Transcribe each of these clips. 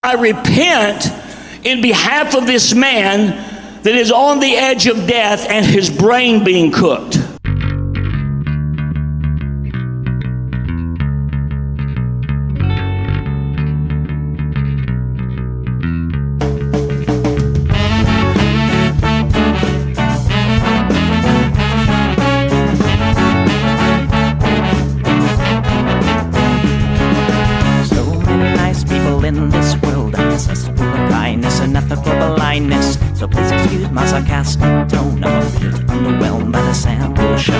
I repent in behalf of this man that is on the edge of death and his brain being cooked. So please excuse my sarcastic tone. I'm a bit underwhelmed by the sample shown.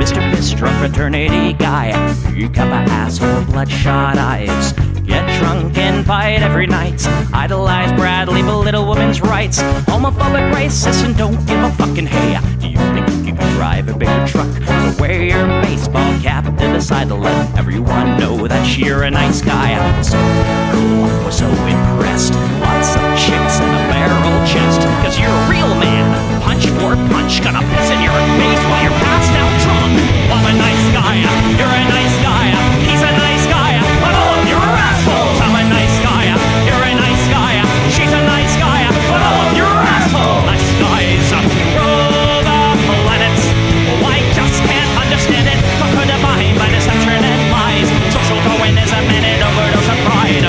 Mr. Pistra, fraternity guy, you got my asshole, bloodshot eyes. Get drunk and fight every night. Idolize Bradley, belittle women's rights. Homophobic, racist, and don't give a fucking hey. Do you think you can drive a bigger truck? So wear your baseball cap to decide to let everyone know that you're a nice guy. So cool, we're so impressed. Lots of chicks and a barrel chest. Cause you're a real man. Punch for punch, gonna piss in your face while you're passed out drunk. I'm a nice guy, you're a nice guy. He's a nice guy, but all of you are assholes. I'm a nice guy, you're a nice guy. She's a nice guy, but all of you are assholes. Nice guys rule the planets. I just can't understand it. Conquer divine by deception and lies. Social Darwinism and an overdose of pride.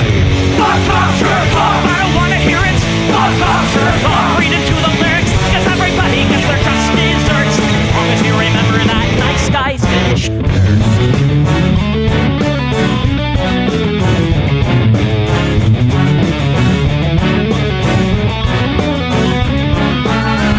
Fuck off, jerk off. I don't wanna hear it. Fuck off, jerk off. Read into the lyrics, cause everybody gets their just desserts. As long as you remember that nice guys finish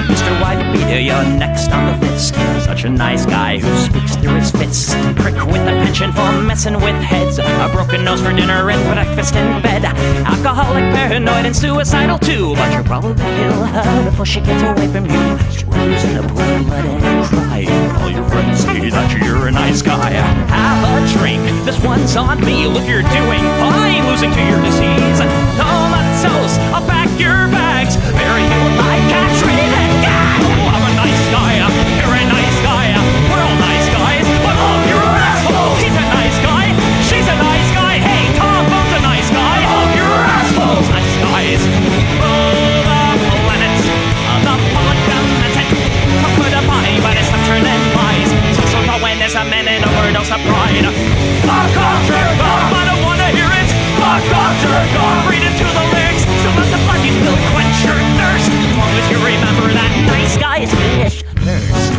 Mr. Whitebeard, you're next on the list. Such a nice guy who speaks through his fists. Prick with a penchant for messing with heads. A broken nose for dinner and breakfast in bed. Alcoholic, paranoid, and suicidal too. But you'll probably kill her before she gets away from you. She rolls in a pool of blood and cry. All your friends say that you're a nice guy. Have a drink, this one's on me. Look, you're doing fine, losing to your disease. Comatose, I'll pack your bags. Bury you like Catherine and Gag. I'm a nice guy, you're a nice guy. We're all nice guys, but all of you are assholes. He's a nice guy, she's a nice guy. Hey, Tom Bo's a nice guy. All of you are assholes. Nice guys rule the planet. The public dominant. Conquer divine by deception and lies. Social Darwinism and an overdose of pride. Fuck off, jerk off. I don't wanna hear it. Fuck off, jerk off. Read into the lyrics. So let the blood you spill quench your thirst. As long as you remember that nice guys finish first.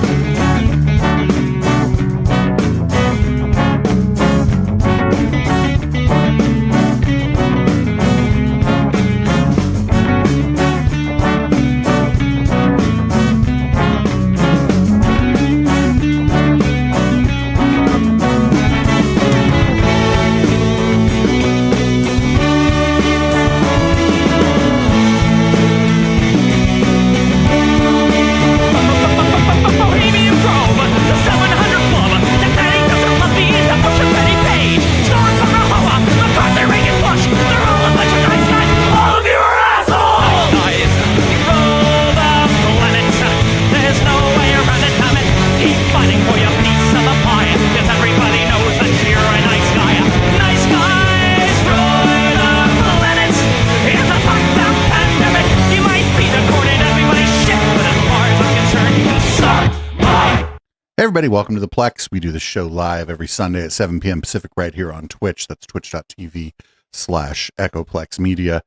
Hey everybody, welcome to the Plex. We do the show live every Sunday at 7 p.m. Pacific right here on Twitch. That's twitch.tv/EchoPlex Media.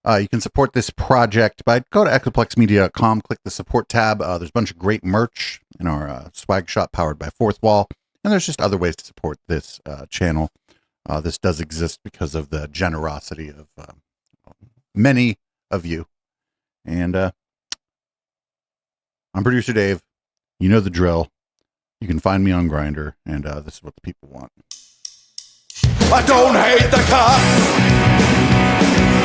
You can support this project by go to echoplexmedia.com, click the support tab. There's a bunch of great merch in our swag shop powered by Fourth Wall. And there's just other ways to support this channel. This does exist because of the generosity of many of you. And I'm producer Dave. You know the drill. You can find me on Grindr, and this is what the people want. I don't hate the cops.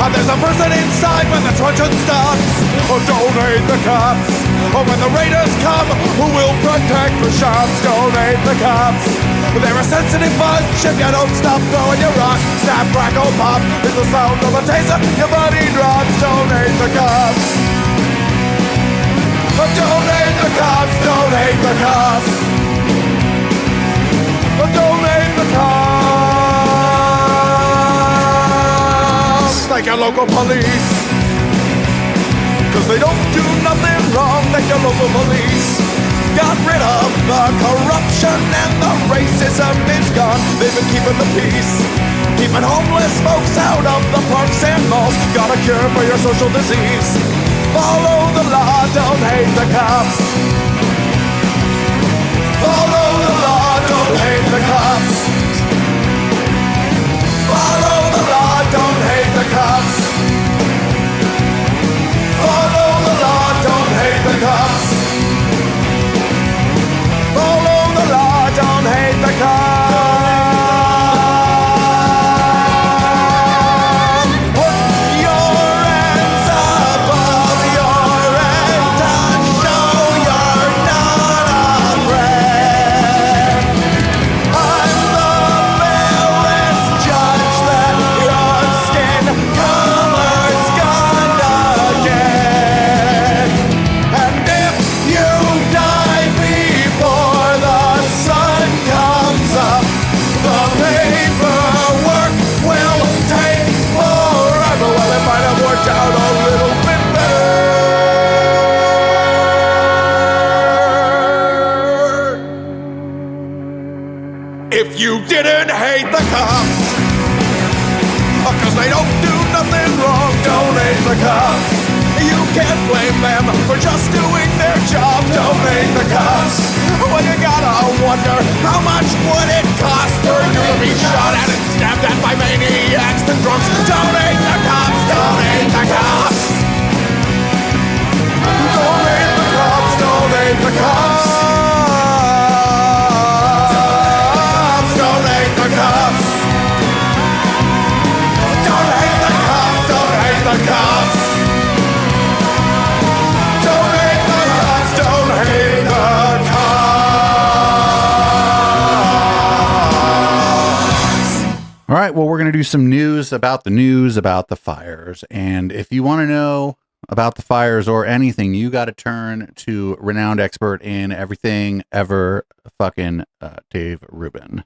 And there's a person inside when the truncheon stops. Oh, don't hate the cops. Oh, when the raiders come, who will protect the shops? Don't hate the cops. They're a sensitive bunch if you don't stop throwing your rocks. Snap, crackle, pop is the sound of a taser. Your body drops. Don't hate the cops. Oh, don't thank your local police. Cause they don't do nothing wrong, thank your local police. Got rid of the corruption and the racism is gone. They've been keeping the peace, keeping homeless folks out of the parks and malls. Got a cure for your social disease. Follow the law, don't hate the cops. Follow the law, don't hate the cops. Follow the law, don't hate the cops. Follow the law, don't hate the cops. Follow the law, don't hate the cops. Put your hands above your head and show you're not afraid. I'm the fairest judge that your skin color's gonna get. And if you die before the sun comes up, the paperwork will take forever. Well, it might have worked out a little bit better if you didn't hate the cops. Cause they don't do nothing wrong, don't hate the cops. You can't blame them for just doing their job, don't hate the cops. Well, you gotta wonder, how much would it cost for you to be shot at and stabbed at by maniacs and drunks? Don't hate the cops, don't hate the cops. Don't hate the cops, don't hate the cops. Don't hate the cops. Don't hate the cops, don't hate the cops. Don't hate the cops, don't hate the cops. All right, well, we're going to do some news about the fires. And if you want to know about the fires or anything, you got to turn to renowned expert in everything ever, fucking Dave Rubin.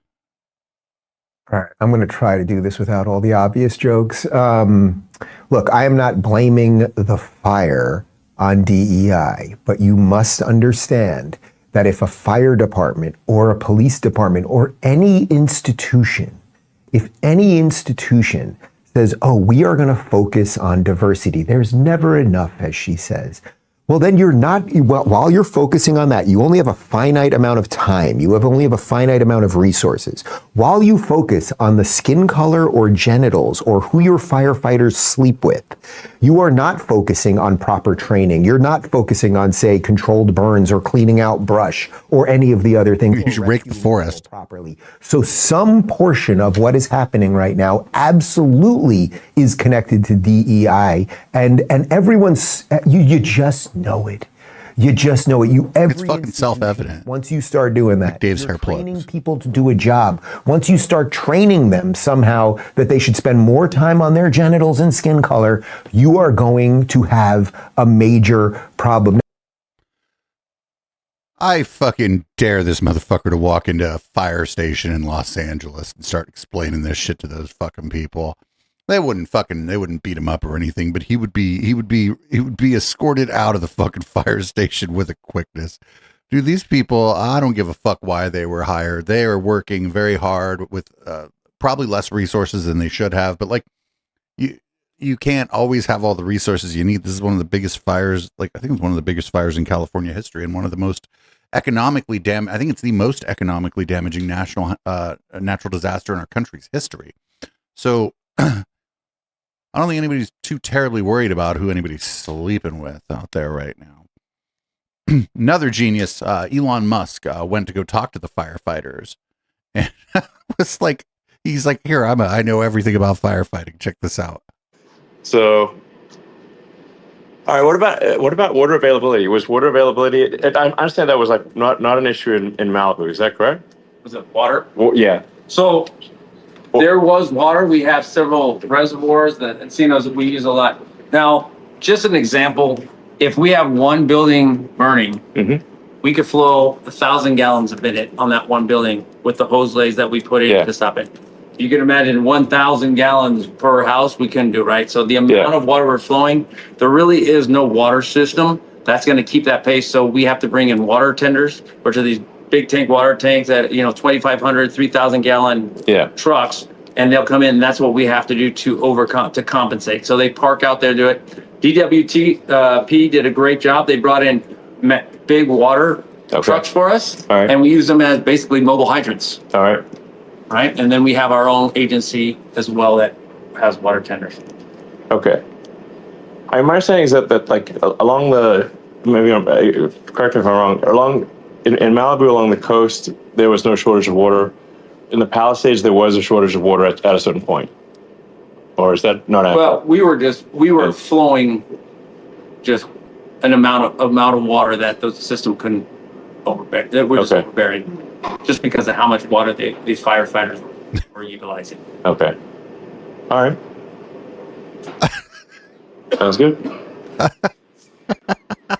All right, I'm going to try to do this without all the obvious jokes. Look, I am not blaming the fire on DEI, but you must understand that if a fire department or a police department or any institution, if any institution says, oh, we are going to focus on diversity, there's never enough, as she says. Well, then you're not, while you're focusing on that, you only have a finite amount of time. You only have a finite amount of resources. While you focus on the skin color or genitals or who your firefighters sleep with, you are not focusing on proper training. You're not focusing on, say, controlled burns or cleaning out brush or any of the other things. You should rake the forest properly. So some portion of what is happening right now absolutely is connected to DEI, and everyone's, you just know it. You just know it. It's fucking self-evident. Once you start doing that, like Dave's you're hair training plugs. people to do a job. Once you start training them somehow that they should spend more time on their genitals and skin color, you are going to have a major problem. I fucking dare this motherfucker to walk into a fire station in Los Angeles and start explaining this shit to those fucking people. They wouldn't beat him up or anything, but he would be escorted out of the fucking fire station with a quickness. Dude, these people, I don't give a fuck why they were hired. They are working very hard with probably less resources than they should have, but like you can't always have all the resources you need. This is one of the biggest fires, I think it's one of the biggest fires in California history, and one of the most economically I think it's the most economically damaging natural disaster in our country's history. So I don't think anybody's too terribly worried about who anybody's sleeping with out there right now. Another genius, Elon Musk, went to go talk to the firefighters, and was like, he's like, here, I know everything about firefighting. Check this out. So, all right, what about water availability? Was water availability? I understand that was like not an issue in Malibu. Is that correct? Was it water? Well, yeah. So there was water. We have several reservoirs and encinos that we use a lot. Now, just an example, if we have one building burning, we could flow 1,000 gallons a minute on that one building with the hose lays that we put in to stop it. you can imagine 1,000 gallons per house, we couldn't do, right? So the amount of water we're flowing, there really is no water system that's going to keep that pace. So we have to bring in water tenders, which are these big tank water tanks that, 2,500, 3,000 gallon trucks. And they'll come in, and that's what we have to do to compensate. So they park out there, do it. DWP did a great job. They brought in big water trucks for us, and we use them as basically mobile hydrants. All right. Right, and then we have our own agency as well that has water tenders. Okay. My understanding is that like along the, correct me if I'm wrong, in Malibu along the coast, there was no shortage of water. In the Palisades, there was a shortage of water at a certain point. Or is that not accurate? Well, we were flowing just an amount of water that the system couldn't overbear. We're just overbearing just because of how much water these firefighters were utilizing. Okay. All right. Sounds good. All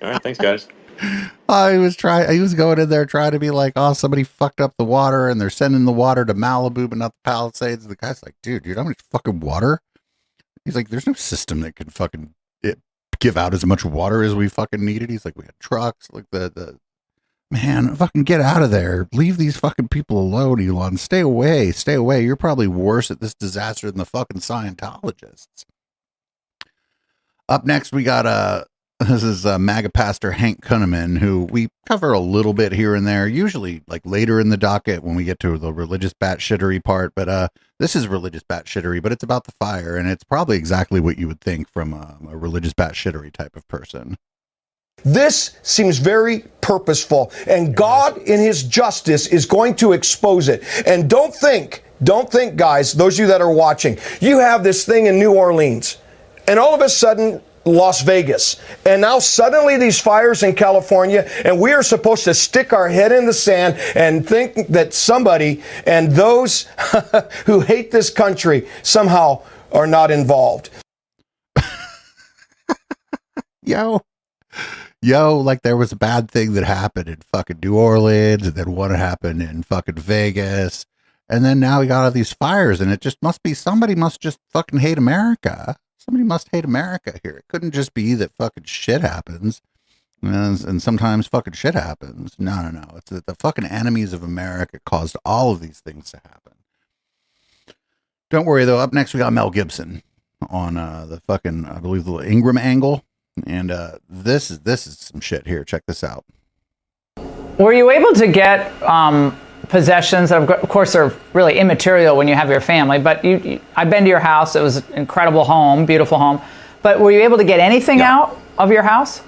right. Thanks, guys. He was going in there trying to be like, oh, somebody fucked up the water and they're sending the water to Malibu, but not the Palisades. The guy's like, dude, you know how much fucking water? He's like, there's no system that can fucking give out as much water as we fucking needed. He's like, we had trucks. Like man, fucking get out of there. Leave these fucking people alone, Elon. Stay away. Stay away. You're probably worse at this disaster than the fucking Scientologists. Up next, we got this is MAGA pastor Hank Kunneman, who we cover a little bit here and there, usually like later in the docket when we get to the religious batshittery part. But this is religious batshittery, but it's about the fire, and it's probably exactly what you would think from a religious batshittery type of person. This seems very purposeful, and God in his justice is going to expose it. And don't think, guys, those of you that are watching, you have this thing in New Orleans, and all of a sudden, Las Vegas, and now suddenly these fires in California, and we are supposed to stick our head in the sand and think that somebody and those who hate this country somehow are not involved. Yo, like there was a bad thing that happened in fucking New Orleans, and then one happened in fucking Vegas, and then now we got all these fires, and it just must be somebody must just fucking hate America. Somebody must hate America here. It couldn't just be that fucking shit happens, and sometimes fucking shit happens. No. It's that the fucking enemies of America caused all of these things to happen. Don't worry though. Up next we got Mel Gibson on the fucking, I believe, the Ingram angle. And this is some shit here. Check this out. Were you able to get possessions that, of course, are really immaterial when you have your family, but I've been to your house. It was an incredible home, beautiful home. But were you able to get anything out of your house?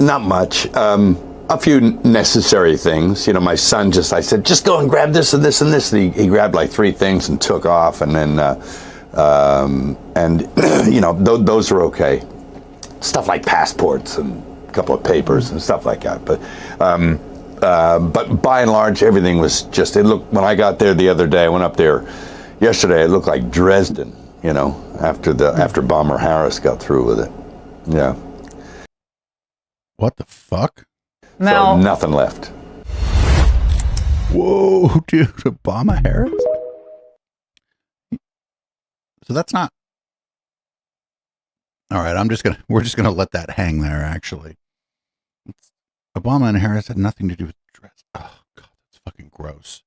Not much. A few necessary things. My son I said, just go and grab this and this and this. And he grabbed like 3 things and took off. And then, those are okay. Stuff like passports and a couple of papers and stuff like that. But by and large, everything was just, it looked, when I got there the other day, I went up there yesterday, it looked like Dresden, after Bomber Harris got through with it. Yeah. What the fuck? So nothing left. Whoa, dude, Obama Harris? So that's not. All right, we're just gonna let that hang there, actually. Obama and Harris had nothing to do with dress. Oh, God, that's fucking gross.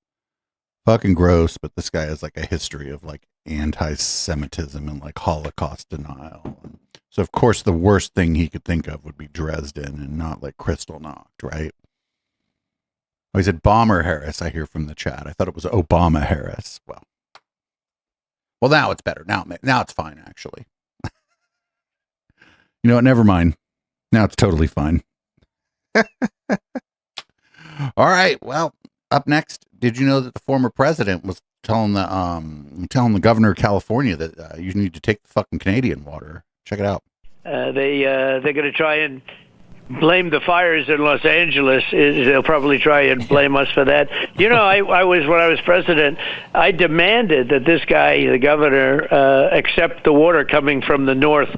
Fucking gross, but this guy has like a history of like anti-Semitism and like Holocaust denial. And so, of course, the worst thing he could think of would be Dresden and not like Kristallnacht, right? Oh, he said Bomber Harris, I hear from the chat. I thought it was Obama Harris. Well, now it's better. Now it's fine, actually. You know what? Never mind. Now it's totally fine. All right. Well, up next, did you know that the former president was telling the governor of California that you need to take the fucking Canadian water? Check it out. They're going to try and blame the fires in Los Angeles. They'll probably try and blame us for that. when I was president, I demanded that this guy, the governor, accept the water coming from the north,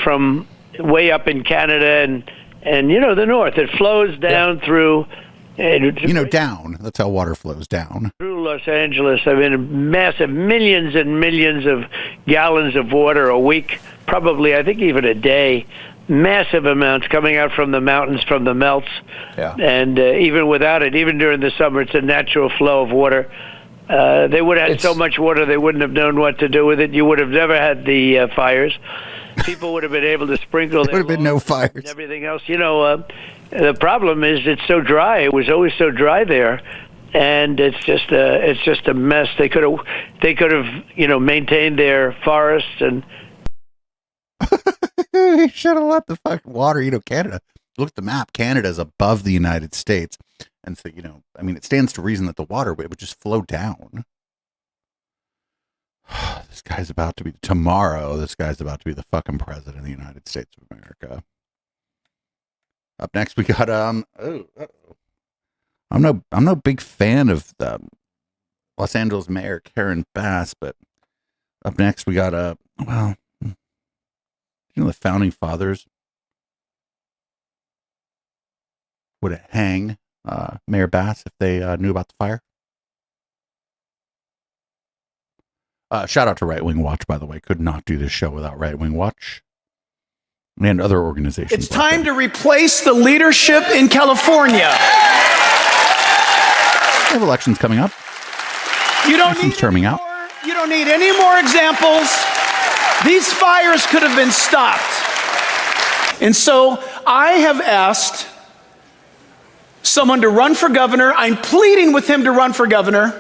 from way up in Canada and the north. It flows down through Down. That's how water flows down. Through Los Angeles, I mean, massive millions and millions of gallons of water a week, probably, I think even a day. Massive amounts coming out from the mountains, from the melts. Yeah. And even without it, even during the summer, it's a natural flow of water. They would have had so much water, they wouldn't have known what to do with it. You would have never had the fires. People would have been able to sprinkle. There would have been no fires. And everything else. The problem is it's so dry. It was always so dry there, and it's just a mess. They could have maintained their forests and. They should have let the fucking water. Canada. Look at the map. Canada's above the United States, and so it stands to reason that the water would just flow down. This guy's about to be the fucking president of the United States of America. Up next, we got I'm no big fan of the Los Angeles Mayor Karen Bass, but up next we got the founding fathers would hang Mayor Bass if they knew about the fire. Shout out to Right Wing Watch, by the way. Could not do this show without Right Wing Watch and other organizations. It's time to replace the leadership in California. We have elections coming up. You don't need any more examples. These fires could have been stopped. And so I have asked someone to run for governor. I'm pleading with him to run for governor.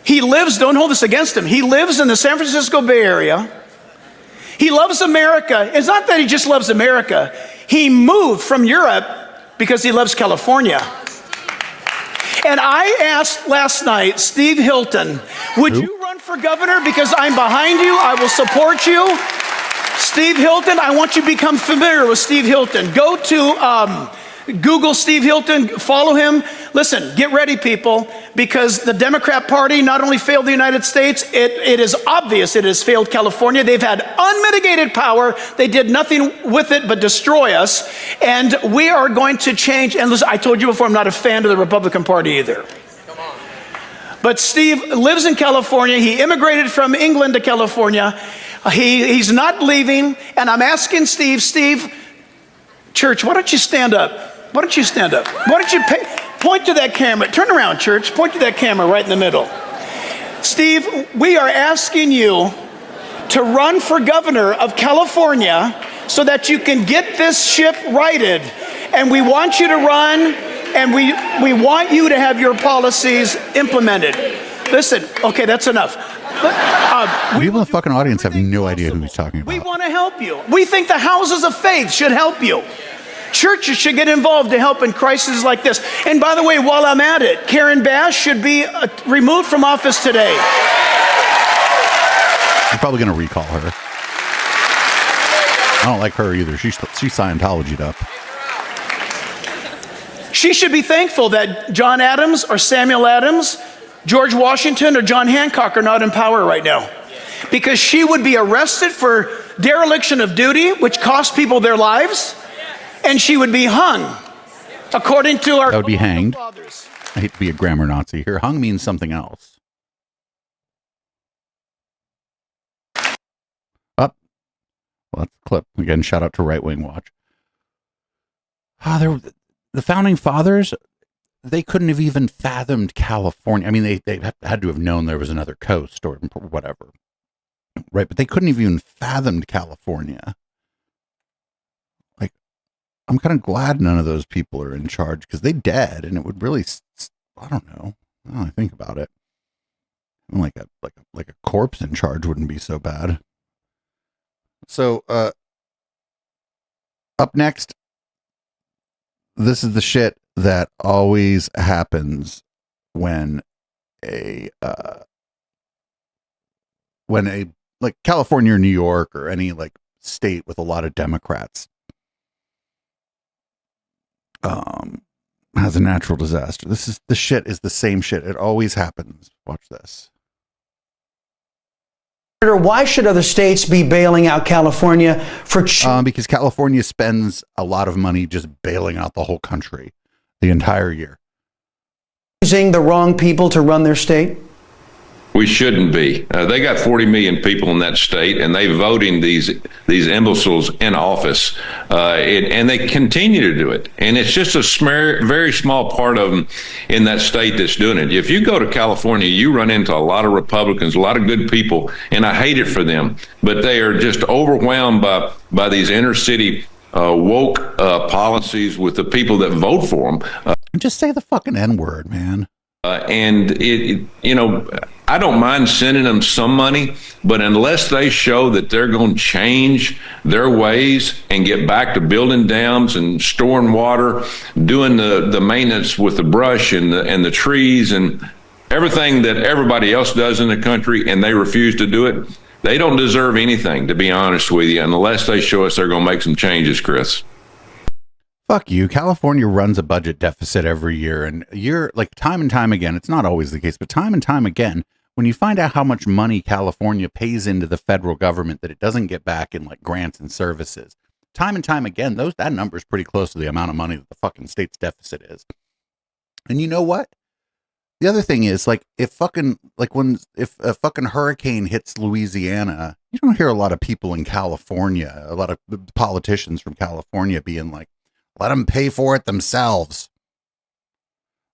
He lives, don't hold this against him, he lives in the San Francisco Bay Area. He loves America. It's not that he just loves America. He moved from Europe because he loves California. And I asked last night, Steve Hilton, would you run for governor? Because I'm behind you. I will support you. Steve Hilton, I want you to become familiar with Steve Hilton. Go to Google Steve Hilton, follow him. Listen, get ready, people, because the Democrat Party not only failed the United States, it is obvious it has failed California. They've had unmitigated power. They did nothing with it but destroy us. And we are going to change. And listen, I told you before, I'm not a fan of the Republican Party either. But Steve lives in California. He immigrated from England to California. He's not leaving. And I'm asking Steve, church, why don't you stand up? Why don't you stand up? Why don't you point to that camera? Turn around, church. Point to that camera right in the middle. Steve, we are asking you to run for governor of California so that you can get this ship righted. And we want you to run, and we want you to have your policies implemented. Listen, okay, that's enough. People in the fucking audience have no idea who he's talking about. We want to help you. We think the houses of faith should help you. Churches should get involved to help in crises like this. And by the way, while I'm at it, Karen Bass should be removed from office today. I'm probably going to recall her. I don't like her either. She's Scientologi'd up. She should be thankful that John Adams or Samuel Adams, George Washington or John Hancock are not in power right now. Because she would be arrested for dereliction of duty, which cost people their lives. And she would be hung, according to our... That would be hanged. I hate to be a grammar Nazi here. Hung means something else. Up. Well, that's the clip. Again, shout out to Right Wing Watch. The founding fathers, they couldn't have even fathomed California. I mean, they had to have known there was another coast or whatever. Right, but they couldn't have even fathomed California. I'm kind of glad none of those people are in charge because they dead, and it would really, I don't know. Now I think about it, like a corpse in charge wouldn't be so bad. So, up next, this is the shit that always happens when a like California or New York or any like state with a lot of Democrats has a natural disaster. The shit is the same shit. It always happens. Watch this. Why should other states be bailing out California for? Because California spends a lot of money just bailing out the whole country. the entire year. Using the wrong people to run their state? We shouldn't be. They got 40 million people in that state, and they voting these imbeciles in office, and they continue to do it. And it's just a very small part of them in that state that's doing it. If you go to California, you run into a lot of Republicans, a lot of good people, and I hate it for them. But they are just overwhelmed by these inner city woke policies with the people that vote for them. Just say the fucking N-word, man. And I don't mind sending them some money, but unless they show that they're going to change their ways and get back to building dams and storing water, doing the maintenance with the brush and the trees and everything that everybody else does in the country, and they refuse to do it, they don't deserve anything, to be honest with you, unless they show us they're going to make some changes, Chris. Fuck you. California runs a budget deficit every year, and you're like time and time again, it's not always the case, but time and time again, when you find out how much money California pays into the federal government that it doesn't get back in like grants and services, time and time again, that number is pretty close to the amount of money that the fucking state's deficit is. And you know what? The other thing is, like, if a fucking hurricane hits Louisiana, you don't hear a lot of people in California, a lot of politicians from California being like, let them pay for it themselves.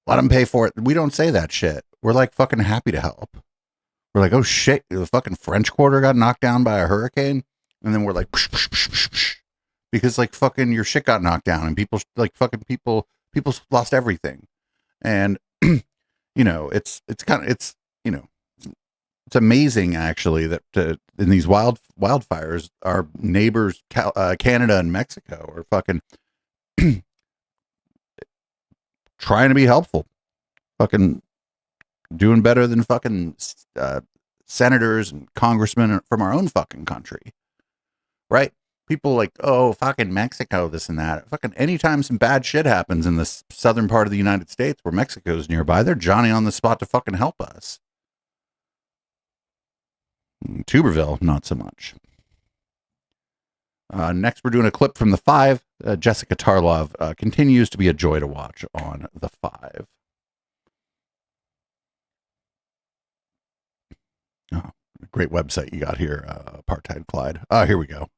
Let them pay for it. We don't say that shit. We're like fucking happy to help. We're like, oh shit, the fucking French Quarter got knocked down by a hurricane. And then we're like, psh, psh, psh, psh, psh, because like fucking your shit got knocked down and people lost everything. And, it's amazing actually that in these wildfires, our neighbors, Canada and Mexico are fucking trying to be helpful, fucking doing better than fucking senators and congressmen from our own fucking country, right? People like, oh, fucking Mexico, this and that. Fucking anytime some bad shit happens in the southern part of the United States where Mexico's nearby, they're Johnny on the spot to fucking help us. Tuberville, not so much. Next, we're doing a clip from The Five. Jessica Tarlov continues to be a joy to watch on The Five. Oh, great website you got here, Apartheid Clyde. Here we go.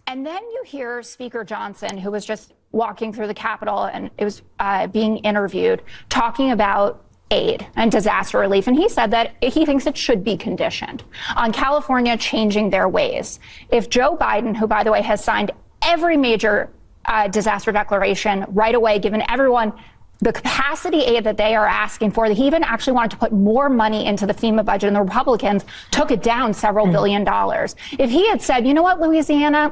And then you hear Speaker Johnson, who was just walking through the Capitol and it was being interviewed, talking about aid and disaster relief. And he said that he thinks it should be conditioned on California changing their ways. If Joe Biden, who, by the way, has signed every major disaster declaration right away, given everyone the capacity aid that they are asking for, that he even actually wanted to put more money into the FEMA budget, and the Republicans took it down several $1 billion. If he had said, you know what, Louisiana,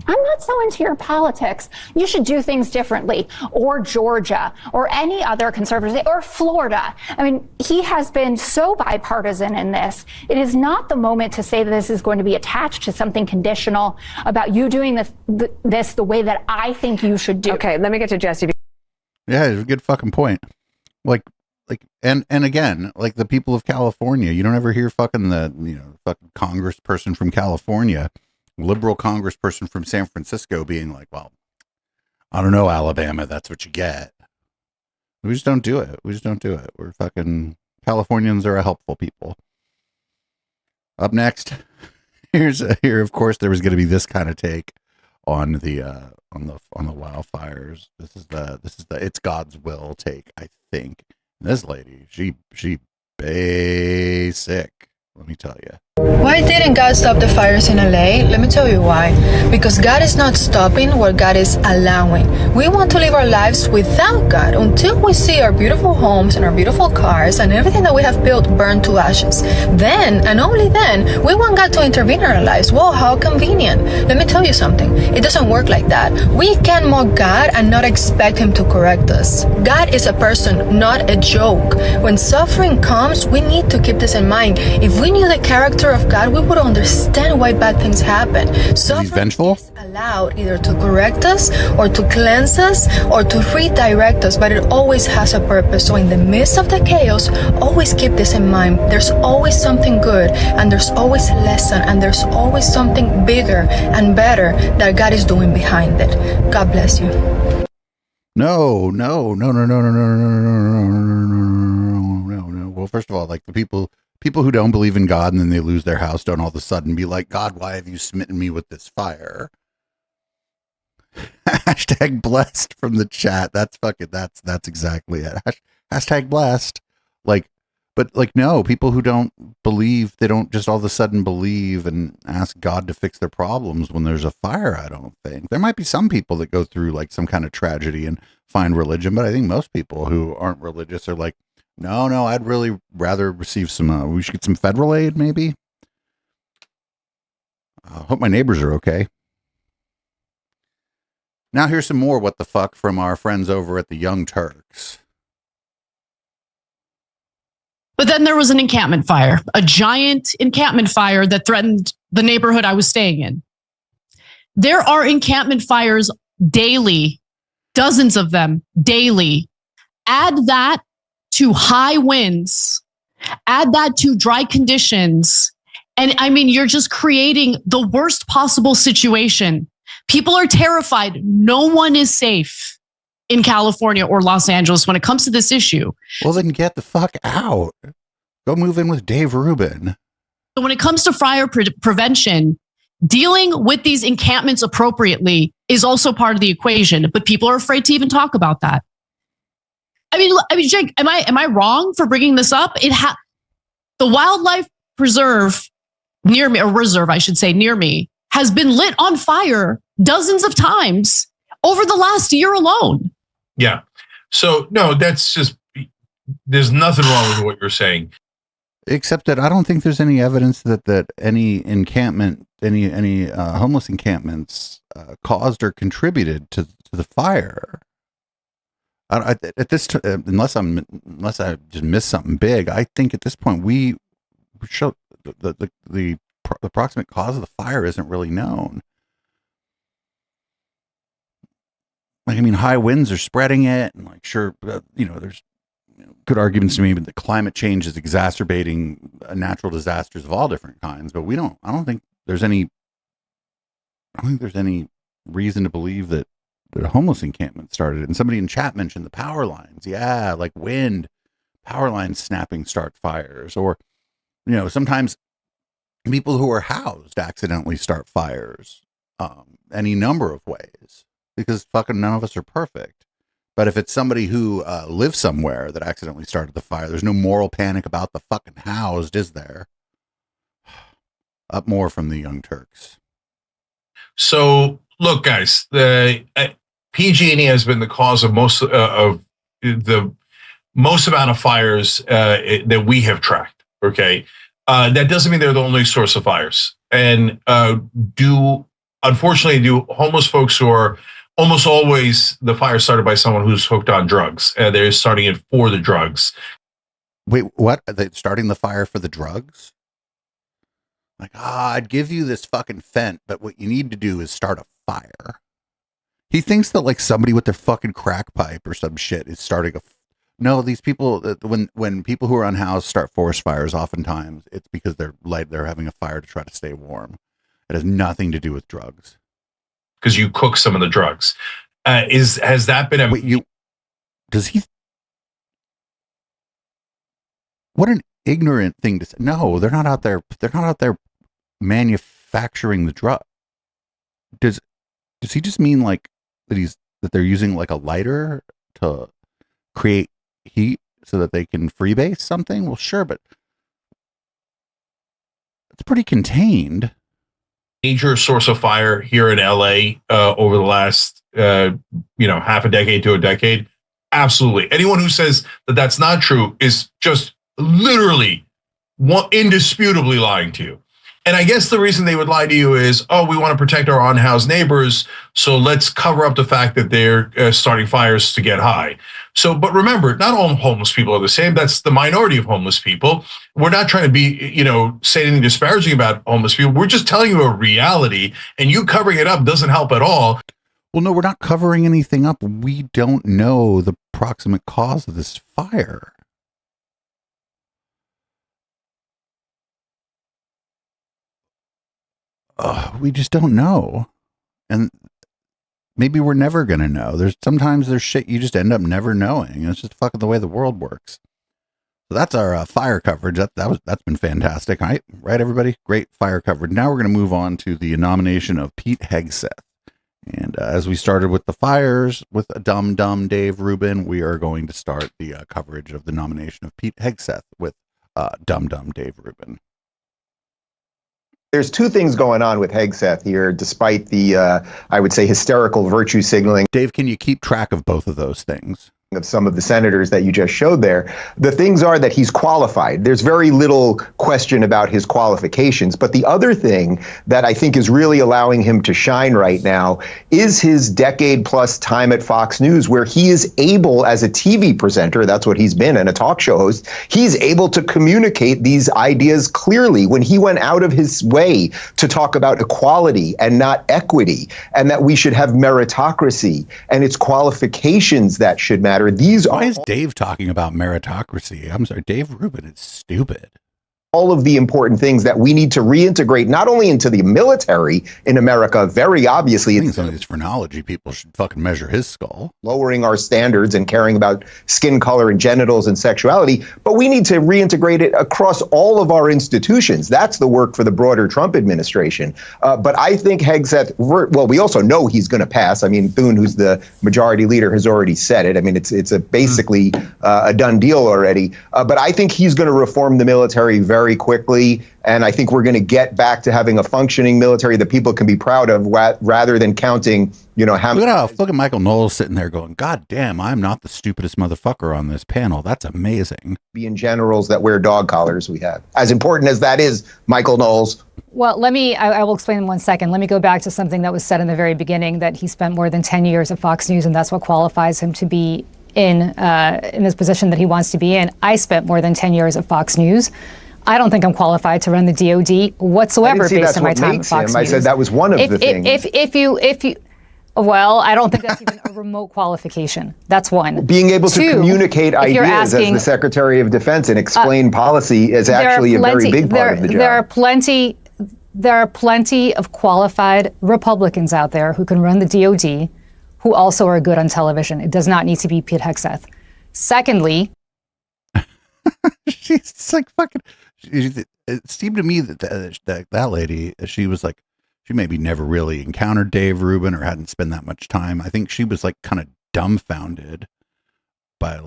I'm not so into your politics. You should do things differently. Or Georgia, or any other conservative state, or Florida. I mean, he has been so bipartisan in this. It is not the moment to say that this is going to be attached to something conditional about you doing this the way that I think you should do. Okay, let me get to Jesse. Yeah, it's a good fucking point. And again, like the people of California, you don't ever hear fucking fucking congressperson from California, liberal congressperson from San Francisco being like, well, I don't know, Alabama, that's what you get. We just don't do it. We're fucking Californians are a helpful people. Up next, here of course there was going to be this kind of take on the wildfires. This is the it's God's will take, I think. And this lady, she basic, let me tell you. Why didn't God stop the fires in LA? Let me tell you why. Because God is not stopping what God is allowing. We want to live our lives without God until we see our beautiful homes and our beautiful cars and everything that we have built burn to ashes. Then, and only then, we want God to intervene in our lives. Whoa, how convenient. Let me tell you something. It doesn't work like that. We can mock God and not expect Him to correct us. God is a person, not a joke. When suffering comes, we need to keep this in mind. If we knew the character of God God, we would understand why bad things happen. So he's vengeful? is allowed either to correct us or to cleanse us or to redirect us, but it always has a purpose. So in the midst of the chaos, always keep this in mind. There's always something good, and there's always a lesson, and there's always something bigger and better that God is doing behind it. God bless you. No. Well, first of all, like the people who don't believe in God and then they lose their house don't all of a sudden be like, God, why have you smitten me with this fire? Hashtag blessed from the chat. That's exactly it. Hashtag blessed. No, people who don't believe, they don't just all of a sudden believe and ask God to fix their problems when there's a fire. I don't think there might be some people that go through like some kind of tragedy and find religion, but I think most people who aren't religious are like, no, I'd really rather receive some, we should get some federal aid maybe. I hope my neighbors are okay. Now here's some more what the fuck from our friends over at the Young Turks. But then there was an encampment fire, a giant encampment fire that threatened the neighborhood I was staying in. There are encampment fires daily, dozens of them daily. Add that to high winds, add that to dry conditions. And I mean, you're just creating the worst possible situation. People are terrified. No one is safe in California or Los Angeles when it comes to this issue. Well, then get the fuck out. Go move in with Dave Rubin. So when it comes to fire prevention, dealing with these encampments appropriately is also part of the equation, but people are afraid to even talk about that. I mean, Jake, am I wrong for bringing this up? The wildlife preserve near me, or reserve, I should say, near me, has been lit on fire dozens of times over the last year alone. Yeah. So no, that's just, there's nothing wrong with what you're saying. Except that I don't think there's any evidence that any encampment, any homeless encampments caused or contributed to the fire. Unless I just missed something big, I think at this point we show the approximate cause of the fire isn't really known. Like, I mean, high winds are spreading it, and like, sure, there's good arguments to me that climate change is exacerbating natural disasters of all different kinds. But I don't think there's any reason to believe that a homeless encampment started it. And somebody in chat mentioned the power lines. Yeah, like wind, power lines snapping start fires, or sometimes people who are housed accidentally start fires. Any number of ways, because fucking none of us are perfect. But if it's somebody who lives somewhere that accidentally started the fire, there's no moral panic about the fucking housed, is there? Up more from the Young Turks. So look, guys, the PG&E has been the cause of most of the most amount of fires that we have tracked. Okay, that doesn't mean they're the only source of fires. And unfortunately, homeless folks who are almost always the fire started by someone who's hooked on drugs. They're starting it for the drugs. Wait, what? Are they starting the fire for the drugs? Like, I'd give you this fucking fent, but what you need to do is start a fire. He thinks that like somebody with their fucking crack pipe or some shit is starting no, these people, when people who are unhoused start forest fires, oftentimes it's because they're having a fire to try to stay warm. It has nothing to do with drugs. Because you cook some of the drugs. Has that been what an ignorant thing to say. No, they're not out there manufacturing the drug. Does he just mean like that they're using like a lighter to create heat so that they can freebase something? Well, sure, but it's pretty contained. Major source of fire here in LA over the last half a decade to a decade? Absolutely. Anyone who says that that's not true is just literally indisputably lying to you. And I guess the reason they would lie to you is, we want to protect our unhoused neighbors, so let's cover up the fact that they're starting fires to get high. So, but remember, not all homeless people are the same. That's the minority of homeless people. We're not trying to be, say anything disparaging about homeless people. We're just telling you a reality, and you covering it up doesn't help at all. Well, no, we're not covering anything up. We don't know the proximate cause of this fire. We just don't know. And maybe we're never going to know. Sometimes there's shit you just end up never knowing. It's just fucking the way the world works. So that's our fire coverage. That's been fantastic. Right, everybody? Great fire coverage. Now we're going to move on to the nomination of Pete Hegseth. And as we started with the fires with Dumb Dave Rubin, we are going to start the coverage of the nomination of Pete Hegseth with Dumb Dave Rubin. There's two things going on with Hegseth here, despite the, I would say, hysterical virtue signaling. Dave, can you keep track of both of those things? Of some of the senators that you just showed there. The things are that he's qualified. There's very little question about his qualifications. But the other thing that I think is really allowing him to shine right now is his decade plus time at Fox News, where he is able, as a TV presenter, that's what he's been, and a talk show host, he's able to communicate these ideas clearly. When he went out of his way to talk about equality and not equity, and that we should have meritocracy, and it's qualifications that should matter. Why is Dave talking about meritocracy? I'm sorry, Dave Rubin is stupid. All of the important things that we need to reintegrate, not only into the military in America, very obviously. I think some of these phrenology people should fucking measure his skull. Lowering our standards and caring about skin color and genitals and sexuality, but we need to reintegrate it across all of our institutions. That's the work for the broader Trump administration. But I think Hegseth, well, we also know he's going to pass. I mean, Thune, who's the majority leader, has already said it. I mean, it's basically a done deal already. But I think he's going to reform the military very quickly, and I think we're going to get back to having a functioning military that people can be proud of, rather than counting, how many. Look at Michael Knowles sitting there going, God damn, I'm not the stupidest motherfucker on this panel. That's amazing. Being generals that wear dog collars we have. As important as that is, Michael Knowles. Well, I will explain in 1 second. Let me go back to something that was said in the very beginning, that he spent more than 10 years at Fox News, and that's what qualifies him to be in this position that he wants to be in. I spent more than 10 years at Fox News. I don't think I'm qualified to run the DOD whatsoever based on my time at Fox News. I said that was one of the things. If you, well, I don't think that's even a remote qualification. That's one. Being able to communicate ideas as the Secretary of Defense and explain policy is actually a very big part of the job. There are plenty of qualified Republicans out there who can run the DOD, who also are good on television. It does not need to be Pete Hegseth. Secondly, she's like fucking. It seemed to me that lady, she was like, she maybe never really encountered Dave Rubin or hadn't spent that much time. I think she was like kind of dumbfounded by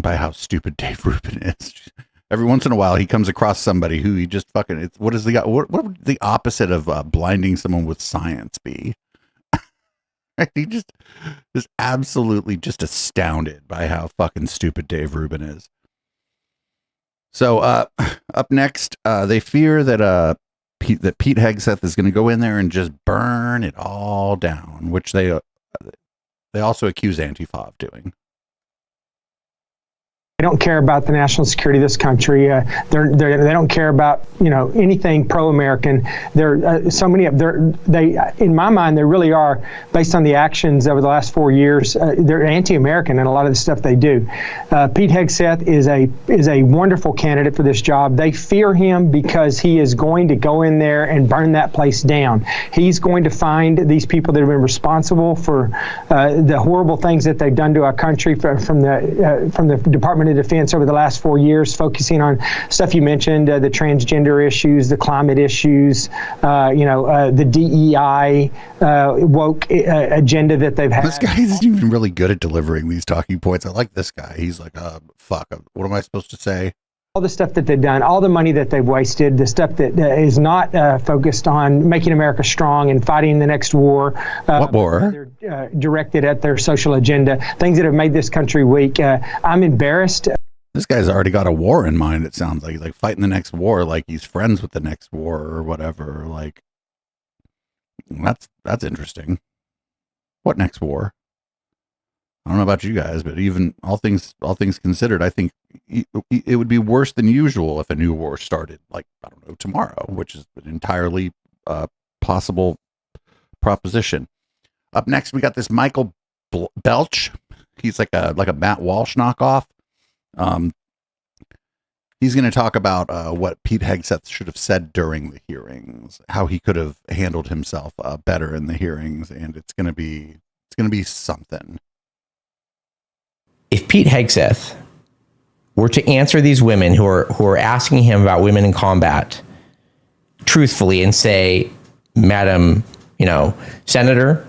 how stupid Dave Rubin is. Every once in a while, he comes across somebody who he just fucking. What would the opposite of blinding someone with science be? He just is absolutely just astounded by how fucking stupid Dave Rubin is. So up next, they fear that Pete Hegseth is going to go in there and just burn it all down, which they also accuse Antifa of doing. They don't care about the national security of this country. They don't care about anything pro-American. So many of they in my mind they really are, based on the actions over the last 4 years. They're anti-American in a lot of the stuff they do. Pete Hegseth is a wonderful candidate for this job. They fear him because he is going to go in there and burn that place down. He's going to find these people that have been responsible for the horrible things that they've done to our country from the Department of Defense over the last 4 years, focusing on stuff you mentioned, the transgender issues, the climate issues, the DEI woke agenda that they've had. This guy isn't even really good at delivering these talking points. I like this guy. He's like, fuck, what am I supposed to say? All the stuff that they've done, all the money that they've wasted, the stuff that is not focused on making America strong and fighting the next war. What war? They're directed at their social agenda, things that have made this country weak. I'm embarrassed. This guy's already got a war in mind, it sounds like fighting the next war, like he's friends with the next war or whatever. Like, that's interesting. What next war? I don't know about you guys, but even all things considered, I think it would be worse than usual if a new war started, like, I don't know, tomorrow, which is an entirely possible proposition. Up next, we got this Michael Belch. He's like a Matt Walsh knockoff. He's going to talk about what Pete Hegseth should have said during the hearings, how he could have handled himself better in the hearings, and it's going to be something. If Pete Hegseth were to answer these women who are asking him about women in combat truthfully and say, Madam, Senator,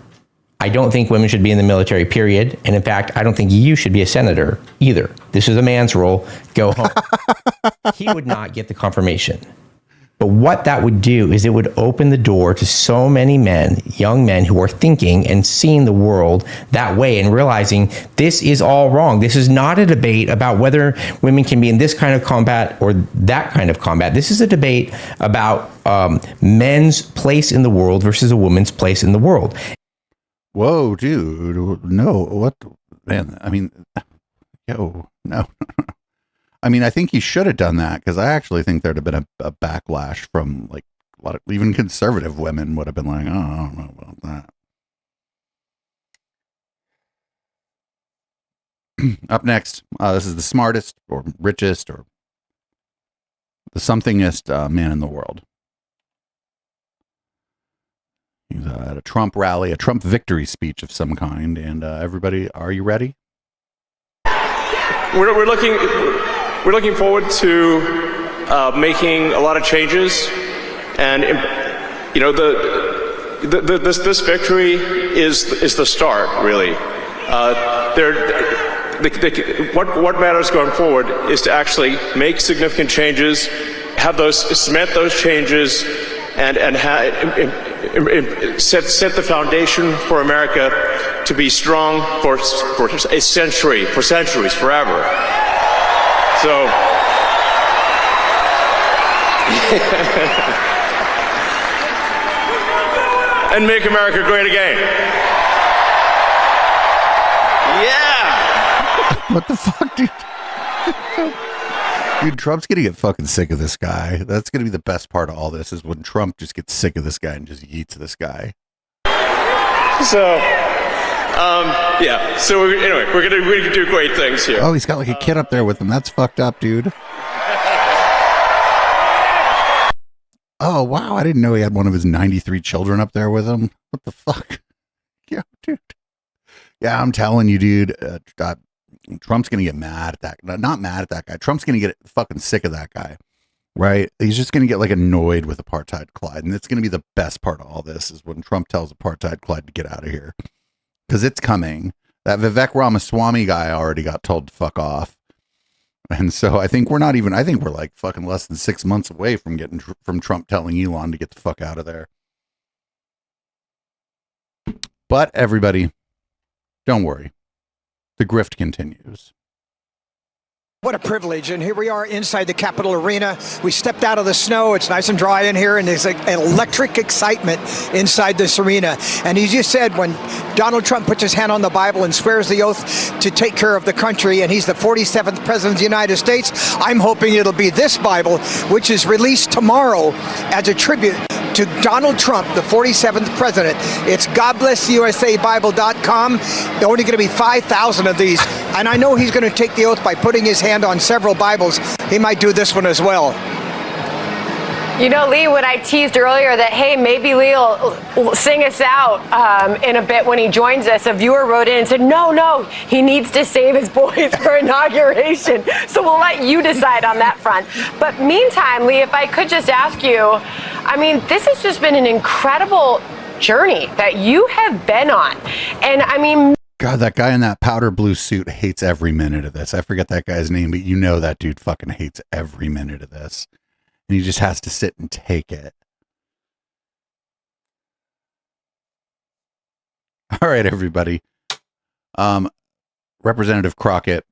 I don't think women should be in the military, period. And in fact, I don't think you should be a senator either. This is a man's role. Go home. He would not get the confirmation. But what that would do is it would open the door to so many men, young men who are thinking and seeing the world that way and realizing this is all wrong. This is not a debate about whether women can be in this kind of combat or that kind of combat. This is a debate about men's place in the world versus a woman's place in the world. Whoa, dude. No, what? Man, I mean, no. I mean, I think he should have done that because I actually think there'd have been a backlash from like a lot of even conservative women would have been like, oh, I don't know about that. Up next, this is the smartest or richest or the somethingest man in the world. He's at a Trump rally, a Trump victory speech of some kind. And everybody, are you ready? We're looking forward to making a lot of changes, and this victory is the start, really. What matters going forward is to actually make significant changes, cement those changes, and set the foundation for America to be strong for a century, for centuries, forever. So, and make America great again. Yeah. What the fuck, dude? Dude, Trump's gonna get fucking sick of this guy. That's gonna be the best part of all this, is when Trump just gets sick of this guy and just yeets this guy. So, yeah. So anyway, we're gonna do great things here. Oh, he's got like a kid up there with him. That's fucked up, dude. Oh wow, I didn't know he had one of his 93 children up there with him. What the fuck? Yeah, dude. Yeah, I'm telling you, dude. Trump's gonna get mad at that. Not mad at that guy. Trump's gonna get fucking sick of that guy, right? He's just gonna get like annoyed with apartheid Clyde, and it's gonna be the best part of all this is when Trump tells apartheid Clyde to get out of here, because it's coming. That Vivek Ramaswamy guy already got told to fuck off, and so I think we're like fucking less than 6 months away from from Trump telling Elon to get the fuck out of there. But everybody, don't worry. The grift continues. What a privilege. And here we are inside the Capitol Arena. We stepped out of the snow. It's nice and dry in here, and there's an electric excitement inside this arena. And as you said, when Donald Trump puts his hand on the Bible and swears the oath to take care of the country, and he's the 47th president of the United States, I'm hoping it'll be this Bible, which is released tomorrow as a tribute to Donald Trump, the 47th president. It's GodBlessUSABible.com. There are only going to be 5,000 of these. And I know he's going to take the oath by putting his hand on several Bibles. He might do this one as well. You know, Lee, when I teased earlier that, hey, maybe Lee will sing us out in a bit when he joins us, a viewer wrote in and said, no, he needs to save his boys for inauguration. So we'll let you decide on that front. But meantime, Lee, if I could just ask you, I mean, this has just been an incredible journey that you have been on. And I mean, God, that guy in that powder blue suit hates every minute of this. I forget that guy's name, but you know that dude fucking hates every minute of this. And he just has to sit and take it. All right, everybody. Representative Crockett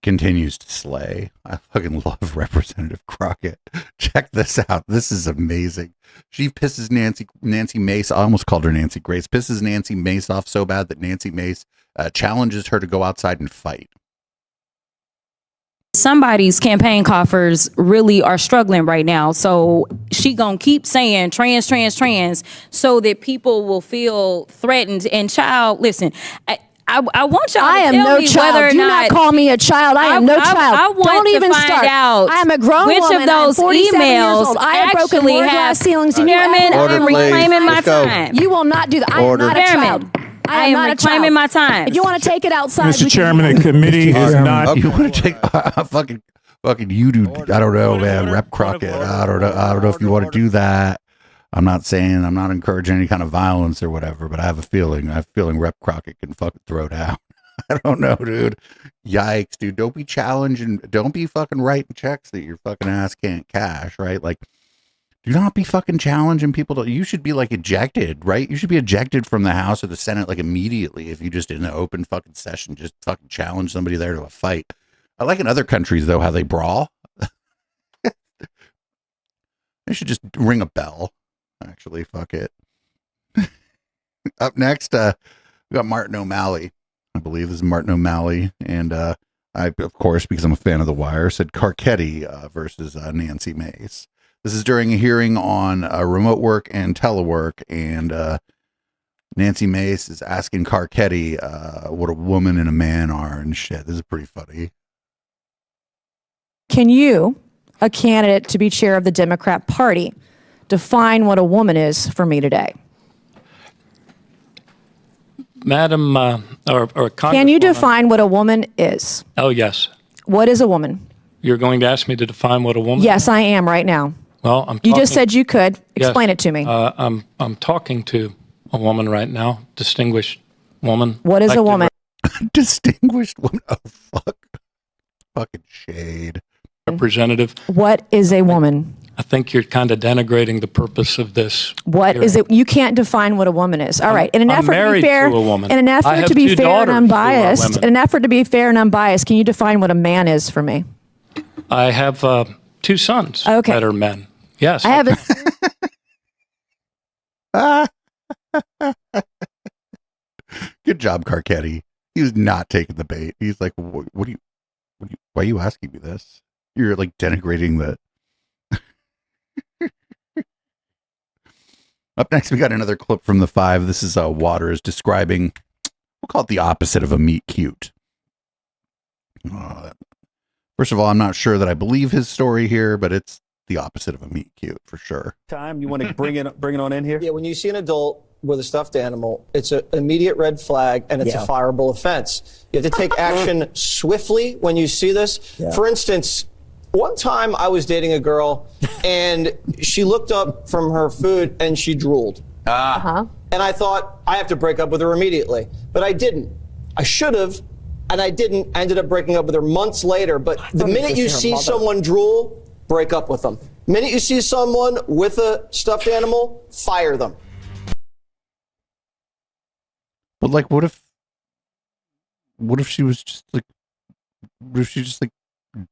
continues to slay. I fucking love Representative Crockett. Check this out. This is amazing. She pisses Nancy Mace. I almost called her Nancy Grace. Pisses Nancy Mace off so bad that Nancy Mace challenges her to go outside and fight. Somebody's campaign coffers really are struggling right now. So she gonna keep saying trans, trans, trans so that people will feel threatened. And child, listen, I want y'all to tell me whether or Do not call me a child. I am no child. I want Don't to even find start. out I am a grown which woman. of those I'm 47 years emails old. I have broken actually more have glass ceilings than you Chairman, ever. I am reclaiming my time. You will not do that. I am not a child. I am not a reclaiming child. my time. If you want to take it outside, Mr. we can Chairman, do the that. committee is not. You want to take fucking you do? I don't know, man. Rep Crockett. I don't know if you want to do that. I'm not saying, I'm not encouraging any kind of violence or whatever, but I have a feeling Rep Crockett can fucking throw down. I don't know, dude. Yikes, dude. Don't be challenging. Don't be fucking writing checks that your fucking ass can't cash, right? Like, do not be fucking challenging people to, you should be like ejected, right? You should be ejected from the House or the Senate like immediately if you just in an open fucking session just fucking challenge somebody there to a fight. I like in other countries though how they brawl. They should just ring a bell. Actually, fuck it. Up next, we got Martin O'Malley. I believe this is Martin O'Malley, and I, of course, because I'm a fan of The Wire, said Carcetti versus Nancy Mace. This is during a hearing on remote work and telework, and Nancy Mace is asking Carcetti what a woman and a man are and shit. This is pretty funny. Can you, a candidate to be chair of the Democrat Party, define what a woman is for me today? Madam, or Can you define what a woman is? Oh, yes. What is a woman? You're going to ask me to define what a woman Yes, I am right now. Well, I'm You talking, just said you could. Yes. Explain it to me. I'm talking to a woman right now, distinguished woman. What is a woman? Distinguished woman. Oh, fuck. Fucking shade. Representative. What is a woman? I think you're kind of denigrating the purpose of this. What is it? You can't define what a woman is. All right. In an I'm effort to be married fair, to a woman. in an I effort have to be two fair and daughters who are unbiased, women. in an effort to be fair and unbiased, can you define what a man is for me? I have 2 sons that are men. Yes. I have a Good job, Carcetti. He was not taking the bait. He's like, why are you asking me this? You're like denigrating the. Up next, we got another clip from the 5. This is Waters describing, we'll call it the opposite of a meet cute. First of all, I'm not sure that I believe his story here, but it's the opposite of a meet cute for sure. Time you want to bring it on in here? Yeah, when you see an adult with a stuffed animal, it's an immediate red flag and it's a fireable offense. You have to take action swiftly when you see this. Yeah. For instance, one time I was dating a girl and she looked up from her food and she drooled. And I thought I have to break up with her immediately, but I didn't. I should have, and I didn't. I ended up breaking up with her months later. But the minute you see someone drool, break up with them. The minute you see someone with a stuffed animal, fire them. But like, what if she was just like, what if she just like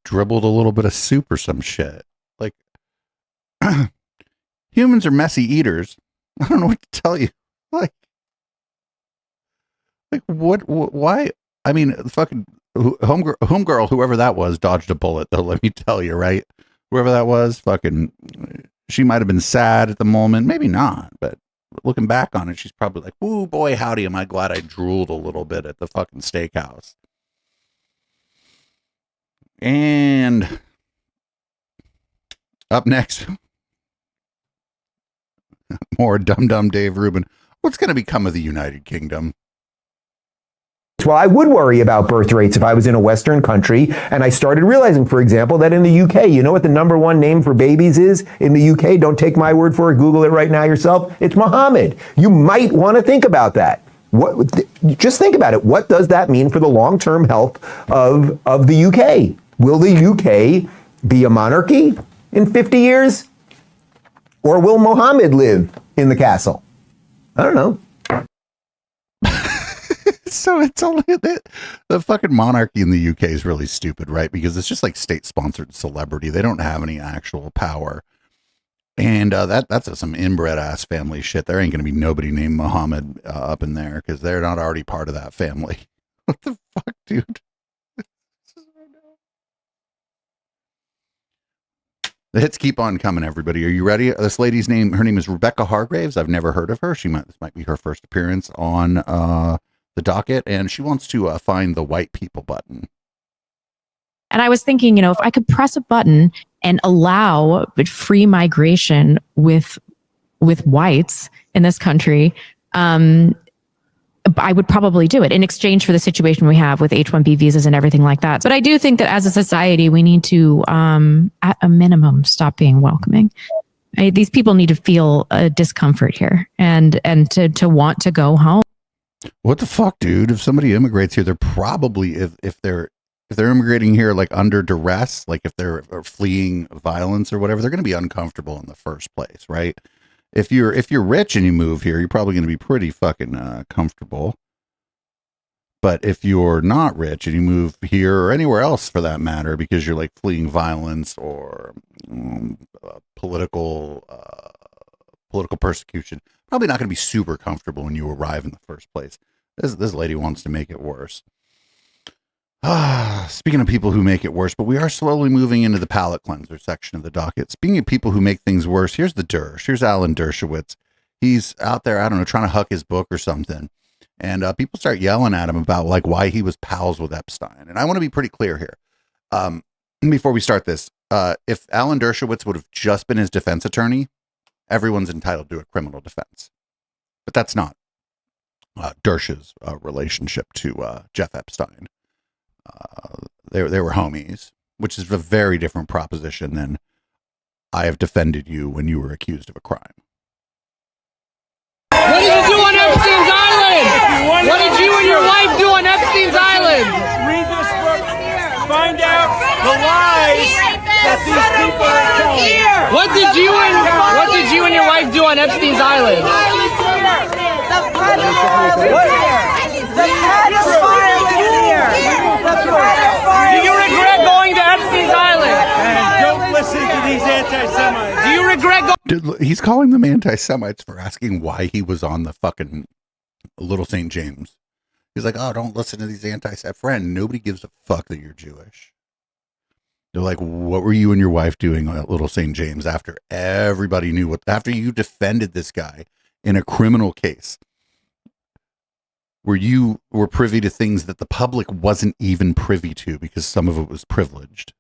dribbled a little bit of soup or some shit? Like, humans are messy eaters. I don't know what to tell you. Like what why? I mean, fucking homegirl, whoever that was, dodged a bullet though, let me tell you, right? Whoever that was, fucking, she might have been sad at the moment, maybe not, but looking back on it, she's probably like, "Ooh, boy, howdy, am I glad I drooled a little bit at the fucking steakhouse." And up next, more Dum Dave Rubin. What's going to become of the United Kingdom? Well, I would worry about birth rates if I was in a Western country and I started realizing, for example, that in the UK, you know what the #1 name for babies is in the UK? Don't take my word for it. Google it right now yourself. It's Mohammed. You might want to think about that. Just think about it. What does that mean for the long-term health of the UK? Will the UK be a monarchy in 50 years? Or will Mohammed live in the castle? I don't know. So it's only the fucking monarchy in the UK is really stupid, right? Because it's just like state-sponsored celebrity. They don't have any actual power. And that's some inbred ass family shit. There ain't going to be nobody named Muhammad up in there because they're not already part of that family. What the fuck, dude? The hits keep on coming, everybody. Are you ready? This lady's name, her name is Rebecca Hargraves. I've never heard of her. This might be her first appearance on the docket, and she wants to find the white people button. And I was thinking, if I could press a button and allow free migration with whites in this country, I would probably do it in exchange for the situation we have with H-1B visas and everything like that. But I do think that as a society, we need to, at a minimum, stop being welcoming. These people need to feel a discomfort here and to want to go home. What the fuck, dude? If somebody immigrates here, they're probably, if they're immigrating here like under duress, like if they're fleeing violence or whatever, they're going to be uncomfortable in the first place, right? If you're rich and you move here, you're probably going to be pretty fucking comfortable. But if you're not rich and you move here or anywhere else for that matter, because you're like fleeing violence or political persecution, probably not going to be super comfortable when you arrive in the first place. This lady wants to make it worse. Speaking of people who make it worse, but we are slowly moving into the palate cleanser section of the docket. Speaking of people who make things worse, here's the Dersh. Here's Alan Dershowitz. He's out there, I don't know, trying to huck his book or something. And people start yelling at him about like why he was pals with Epstein. And I want to be pretty clear here. Before we start this, if Alan Dershowitz would have just been his defense attorney, everyone's entitled to a criminal defense. But that's not Dersh's relationship to Jeff Epstein. They were homies, which is a very different proposition than I have defended you when you were accused of a crime. What did you do on Epstein's Island? What did you and your wife do on Epstein's Island? Read this book. Find out the lies that these people are telling. What did you and your wife do on Epstein's Island? The pedophile is here. Do you regret going to Epstein's Island? And don't listen to these anti-Semites. Do you regret going? Dude, he's calling them anti-Semites for asking why he was on the fucking Little St. James. He's like, oh, don't listen to these anti-Semites. Friend, nobody gives a fuck that you're Jewish. They're like, what were you and your wife doing at Little St. James after everybody knew after you defended this guy in a criminal case where you were privy to things that the public wasn't even privy to because some of it was privileged?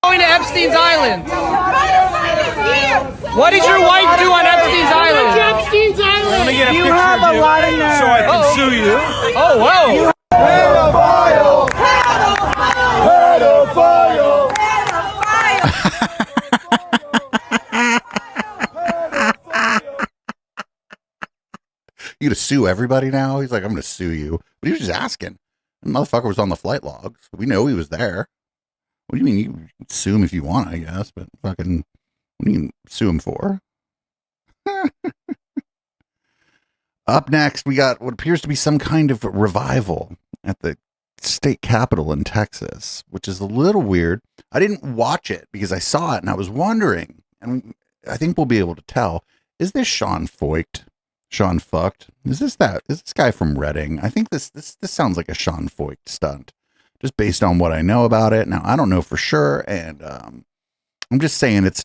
Going to Epstein's Island. What did your wife do on Epstein's Island? Epstein's Island. Let me get a you picture have of a you lot of nerve. so I can sue you. Oh, whoa. Pedophile! Pedophile! You gonna sue everybody now? He's like, I'm gonna sue you. But he was just asking. The motherfucker was on the flight logs. We know he was there. What do you mean? You can sue him if you want, I guess, but fucking, what do you sue him for? Up next, we got what appears to be some kind of revival at the state capitol in Texas, which is a little weird. I didn't watch it because I saw it and I was wondering, and I think we'll be able to tell, is this Sean Fucked? Is this guy from Reading? I think this sounds like a Sean Fucked stunt, just based on what I know about it. Now, I don't know for sure, and I'm just saying it's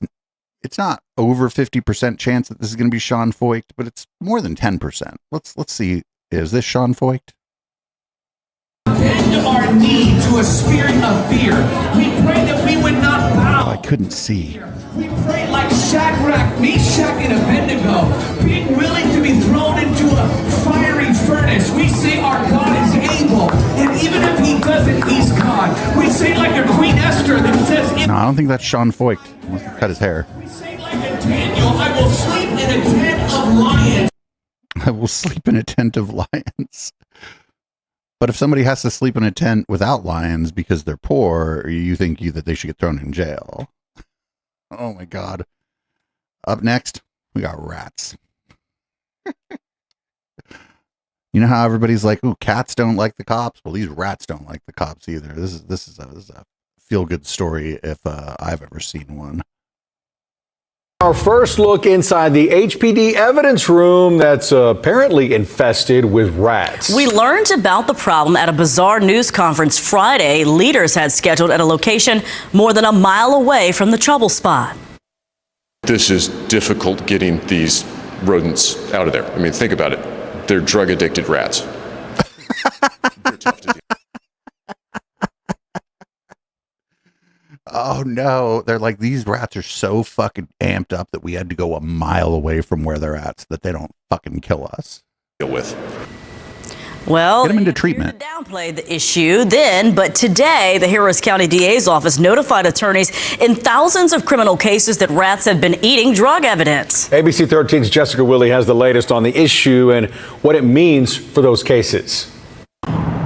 not over 50% chance that this is going to be Sean Fucked, but it's more than 10%. Let's see. Is this Sean Fucked? Bend our knee to a spirit of fear. We pray that we would not bow. Oh, I couldn't see. We pray like Shadrach, Meshach, and Abednego, being willing to be thrown into a fiery furnace. We say our God is able, and even if he doesn't, he's God. We say like a Queen Esther that says, No, I don't think that's Sean Fucked. He must have cut his hair. we say like a Daniel, I will sleep in a tent of lions. I will sleep in a tent of lions. But if somebody has to sleep in a tent without lions because they're poor, you think that they should get thrown in jail. Oh my God. Up next, we got rats. You know how everybody's like, "Ooh, cats don't like the cops." Well, these rats don't like the cops either. This is a feel good story if I've ever seen one. Our first look inside the HPD evidence room that's apparently infested with rats. We learned about the problem at a bizarre news conference Friday. Leaders had scheduled at a location more than a mile away from the trouble spot. This is difficult getting these rodents out of there. I mean, think about it. They're drug addicted rats. They're tough to deal. Oh no, they're like, these rats are so fucking amped up that we had to go a mile away from where they're at so that they don't fucking kill us. Deal with. Well, get them into treatment. Downplay the issue then, but today the Harris County DA's office notified attorneys in thousands of criminal cases that rats have been eating drug evidence. ABC 13's Jessica Willey has the latest on the issue and what it means for those cases.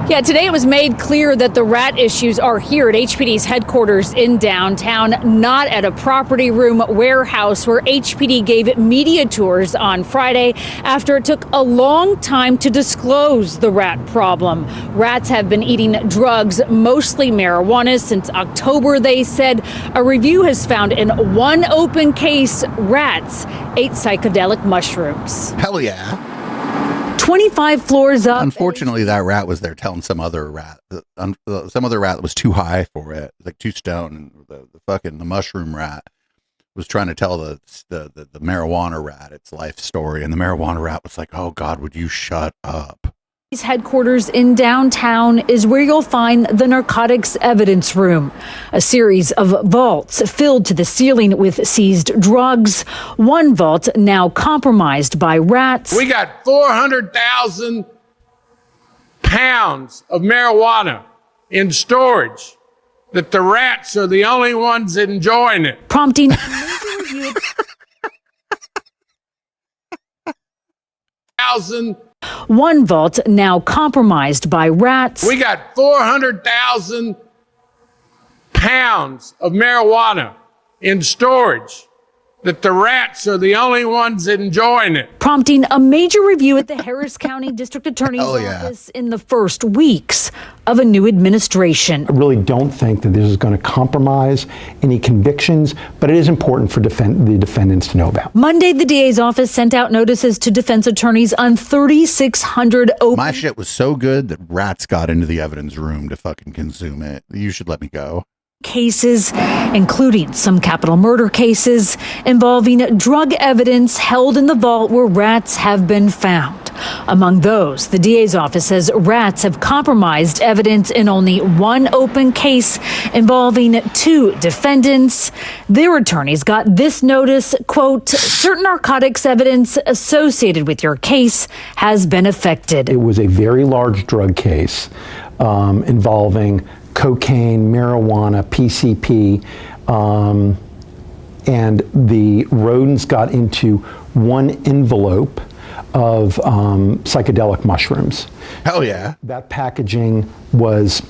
Yeah, today it was made clear that the rat issues are here at HPD's headquarters in downtown, not at a property room warehouse where HPD gave media tours on Friday after it took a long time to disclose the rat problem. Rats have been eating drugs, mostly marijuana, since October, they said. A review has found in one open case, rats ate psychedelic mushrooms. Hell yeah. 25 floors up. Unfortunately, that rat was there telling some other rat that was too high for it, like too stoned. And the mushroom rat was trying to tell the marijuana rat its life story, and the marijuana rat was like, "Oh God, would you shut up?" Headquarters in downtown is where you'll find the narcotics evidence room, a series of vaults filled to the ceiling with seized drugs. One vault now compromised by rats. We got 400,000 pounds of marijuana in storage that the rats are the only ones enjoying it. Prompting a major review. One vault now compromised by rats. We got 400,000 pounds of marijuana in storage that the rats are the only ones enjoying it. Prompting a major review at the Harris County District Attorney's office in the first weeks of a new administration. I really don't think that this is going to compromise any convictions, but it is important for the defendants to know about. Monday, the DA's office sent out notices to defense attorneys on 3,600 open... My shit was so good that rats got into the evidence room to fucking consume it. You should let me go. Cases, including some capital murder cases involving drug evidence held in the vault where rats have been found. Among those, the DA's office says rats have compromised evidence in only one open case involving two defendants. Their attorneys got this notice, quote, certain narcotics evidence associated with your case has been affected. It was a very large drug case involving cocaine, marijuana, PCP, and the rodents got into one envelope of psychedelic mushrooms. Hell yeah. That packaging was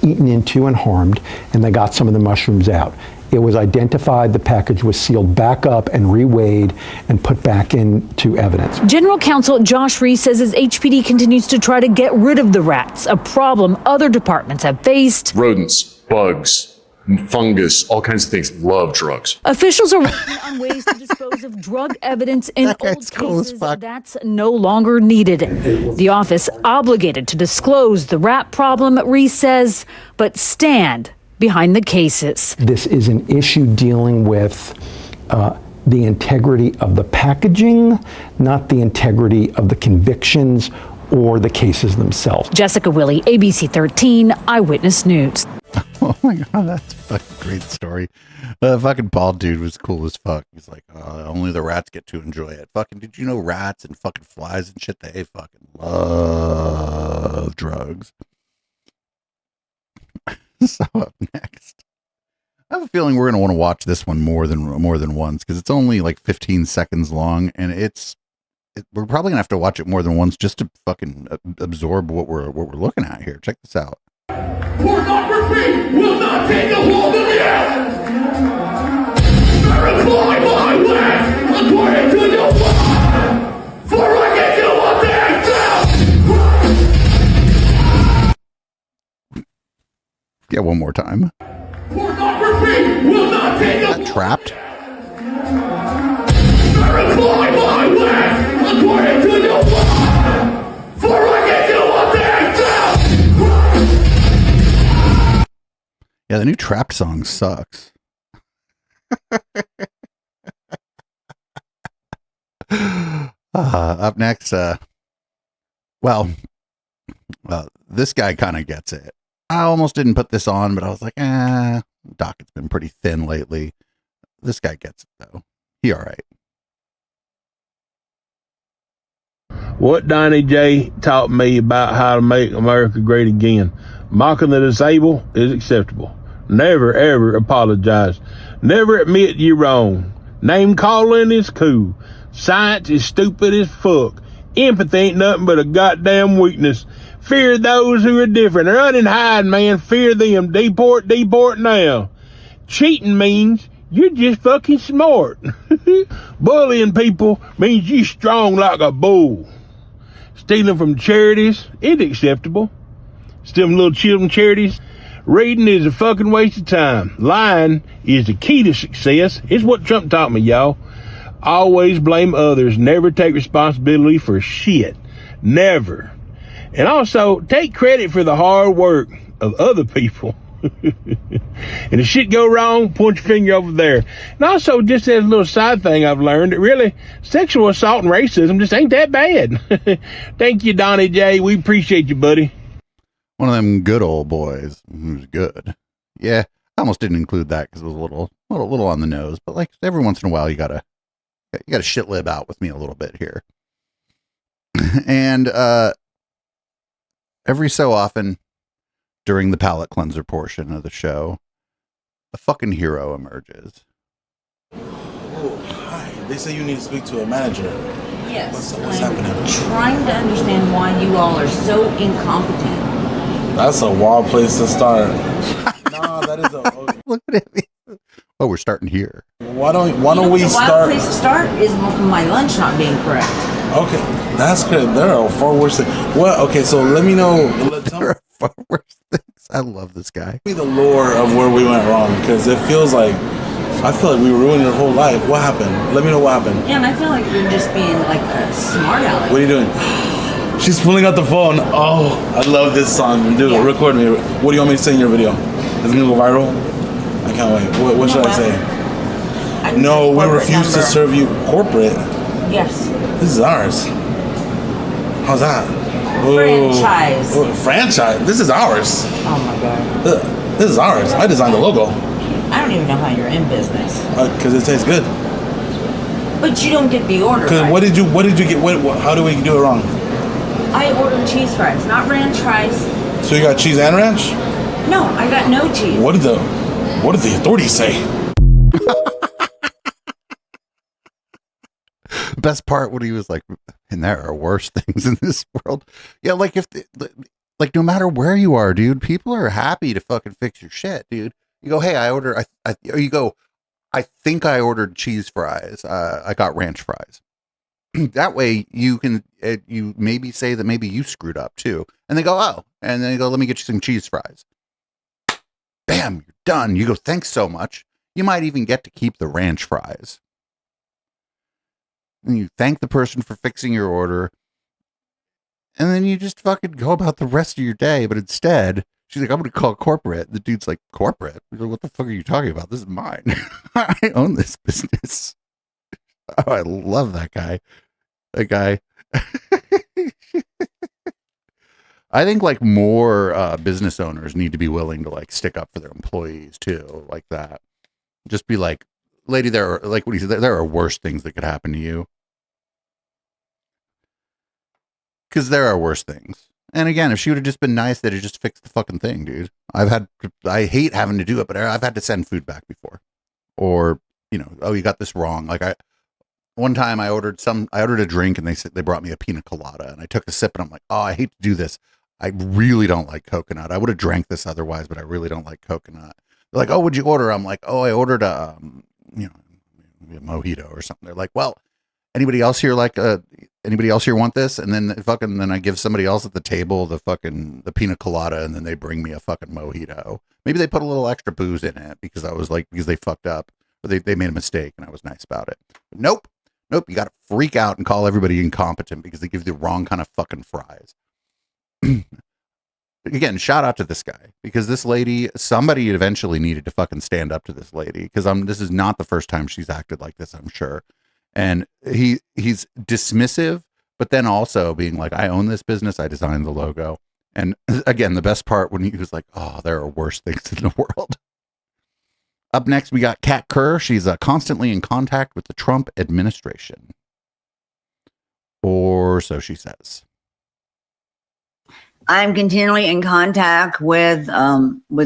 eaten into and harmed, and they got some of the mushrooms out. It was identified, the package was sealed back up and reweighed and put back into evidence. General Counsel Josh Reese says as HPD continues to try to get rid of the rats, a problem other departments have faced. Rodents, bugs, fungus, all kinds of things love drugs. Officials are working on ways to dispose of drug evidence in old cases that's no longer needed. The office obligated to disclose the rat problem, Reese says, but stand behind the cases. This is an issue dealing with the integrity of the packaging, not the integrity of the convictions or the cases themselves. Jessica Willey, ABC 13 Eyewitness News. Oh my God, that's a fucking great story. The fucking bald dude was cool as fuck. He's like, only the rats get to enjoy it. Fucking, did you know rats and fucking flies and shit, they fucking love drugs. So up next, I have a feeling we're gonna want to watch this one more than once because it's only like 15 seconds long, and we're probably gonna have to watch it more than once just to fucking absorb what we're looking at here. Check this out. Pornography will not take a hold of you. Verify my way according to your word. For I can do what they do. Yeah, one more time. Pornography will not take That trapped. Verify my way according to the law. For I can do what they do. Yeah, the new Trapped song sucks. Up next, this guy kind of gets it. I almost didn't put this on, but I was like, docket's been pretty thin lately. This guy gets it, though. He all right. What Donnie J taught me about how to make America great again. Mocking the disabled is acceptable. Never, ever apologize. Never admit you're wrong. Name calling is cool. Science is stupid as fuck. Empathy ain't nothing but a goddamn weakness. Fear those who are different. They're running hide, man. Fear them. Deport now. Cheating means you're just fucking smart. Bullying people means you strong like a bull. Stealing from charities is acceptable. Stealing little children charities. Reading is a fucking waste of time. Lying is the key to success. It's what Trump taught me, y'all. Always blame others. Never take responsibility for shit. Never. And also, take credit for the hard work of other people. And if shit go wrong, point your finger over there. And also, just as a little side thing I've learned, that really, sexual assault and racism just ain't that bad. Thank you, Donnie J. We appreciate you, buddy. One of them good old boys who's good. Yeah, I almost didn't include that because it was a little on the nose. But like every once in a while, you gotta shit lib out with me a little bit here. And every so often during the palate cleanser portion of the show, a fucking hero emerges. Oh, hi. They say you need to speak to a manager. Yes. What's happening? Trying to understand why you all are so incompetent. That's a wild place to start. No, that is a. Look at me. Oh, we're starting here. Why don't we The start? wild place to start is my lunch not being correct. Okay, that's good. There are far worse things. Well, okay, so let me know. There are far worse things. I love this guy. Tell me the lore of where we went wrong, because it feels like I feel like we ruined your whole life. What happened? Let me know what happened. Yeah, and I feel like you're just being like a smart aleck. What are you doing? She's pulling out the phone. Oh, I love this song. Dude, record me. What do you want me to say in your video? Is it gonna go viral? I can't wait. What should I say? No, we refuse to serve you corporate. Yes. This is ours. How's that? Franchise. Oh, franchise? This is ours. Oh my god. This is ours. I designed the logo. I don't even know how you're in business. Because it tastes good. But you don't get the order. Right? What did you get? How do we do it wrong? I ordered cheese fries, not ranch fries. So you got cheese and ranch? No, I got no cheese. What did the authorities say? Best part when he was like, and there are worse things in this world. Yeah, like no matter where you are, dude, people are happy to fucking fix your shit, dude. You go, hey, I think I ordered cheese fries. I got ranch fries. That way you can, you maybe say that maybe you screwed up too. And they go, oh, and then you go, let me get you some cheese fries. Bam, you're done. You go, thanks so much. You might even get to keep the ranch fries. And you thank the person for fixing your order. And then you just fucking go about the rest of your day. But instead, she's like, I'm going to call corporate. The dude's like, corporate? What the fuck are you talking about? This is mine. I own this business. Oh, I love that guy. That guy. I think like more business owners need to be willing to like stick up for their employees too, like that. Just be like, lady, there are, like what he said, there are worse things that could happen to you. Because there are worse things. And again, if she would have just been nice, they'd have just fixed the fucking thing, dude. I hate having to do it, but I've had to send food back before. Or, you know, oh, you got this wrong. Like one time I ordered a drink and they brought me a pina colada and I took a sip and I'm like, oh, I hate to do this. I really don't like coconut. I would have drank this otherwise, but I really don't like coconut. They're like, oh, what'd you order? I'm like, oh, I ordered a mojito or something. They're like, well, Anybody else here anybody else here want this? And then I give somebody else at the table the pina colada, and then they bring me a fucking mojito. Maybe they put a little extra booze in it because they fucked up, or they made a mistake, and I was nice about it. But nope. You got to freak out and call everybody incompetent because they give you the wrong kind of fucking fries. Again, shout out to this guy, because this lady, somebody eventually needed to fucking stand up to this lady, because this is not the first time she's acted like this, I'm sure. And he's dismissive, but then also being like, I own this business, I designed the logo. And again, the best part when he was like, oh, there are worse things in the world. Up next, we got Kat Kerr. She's constantly in contact with the Trump administration. Or so she says. I'm continually in contact with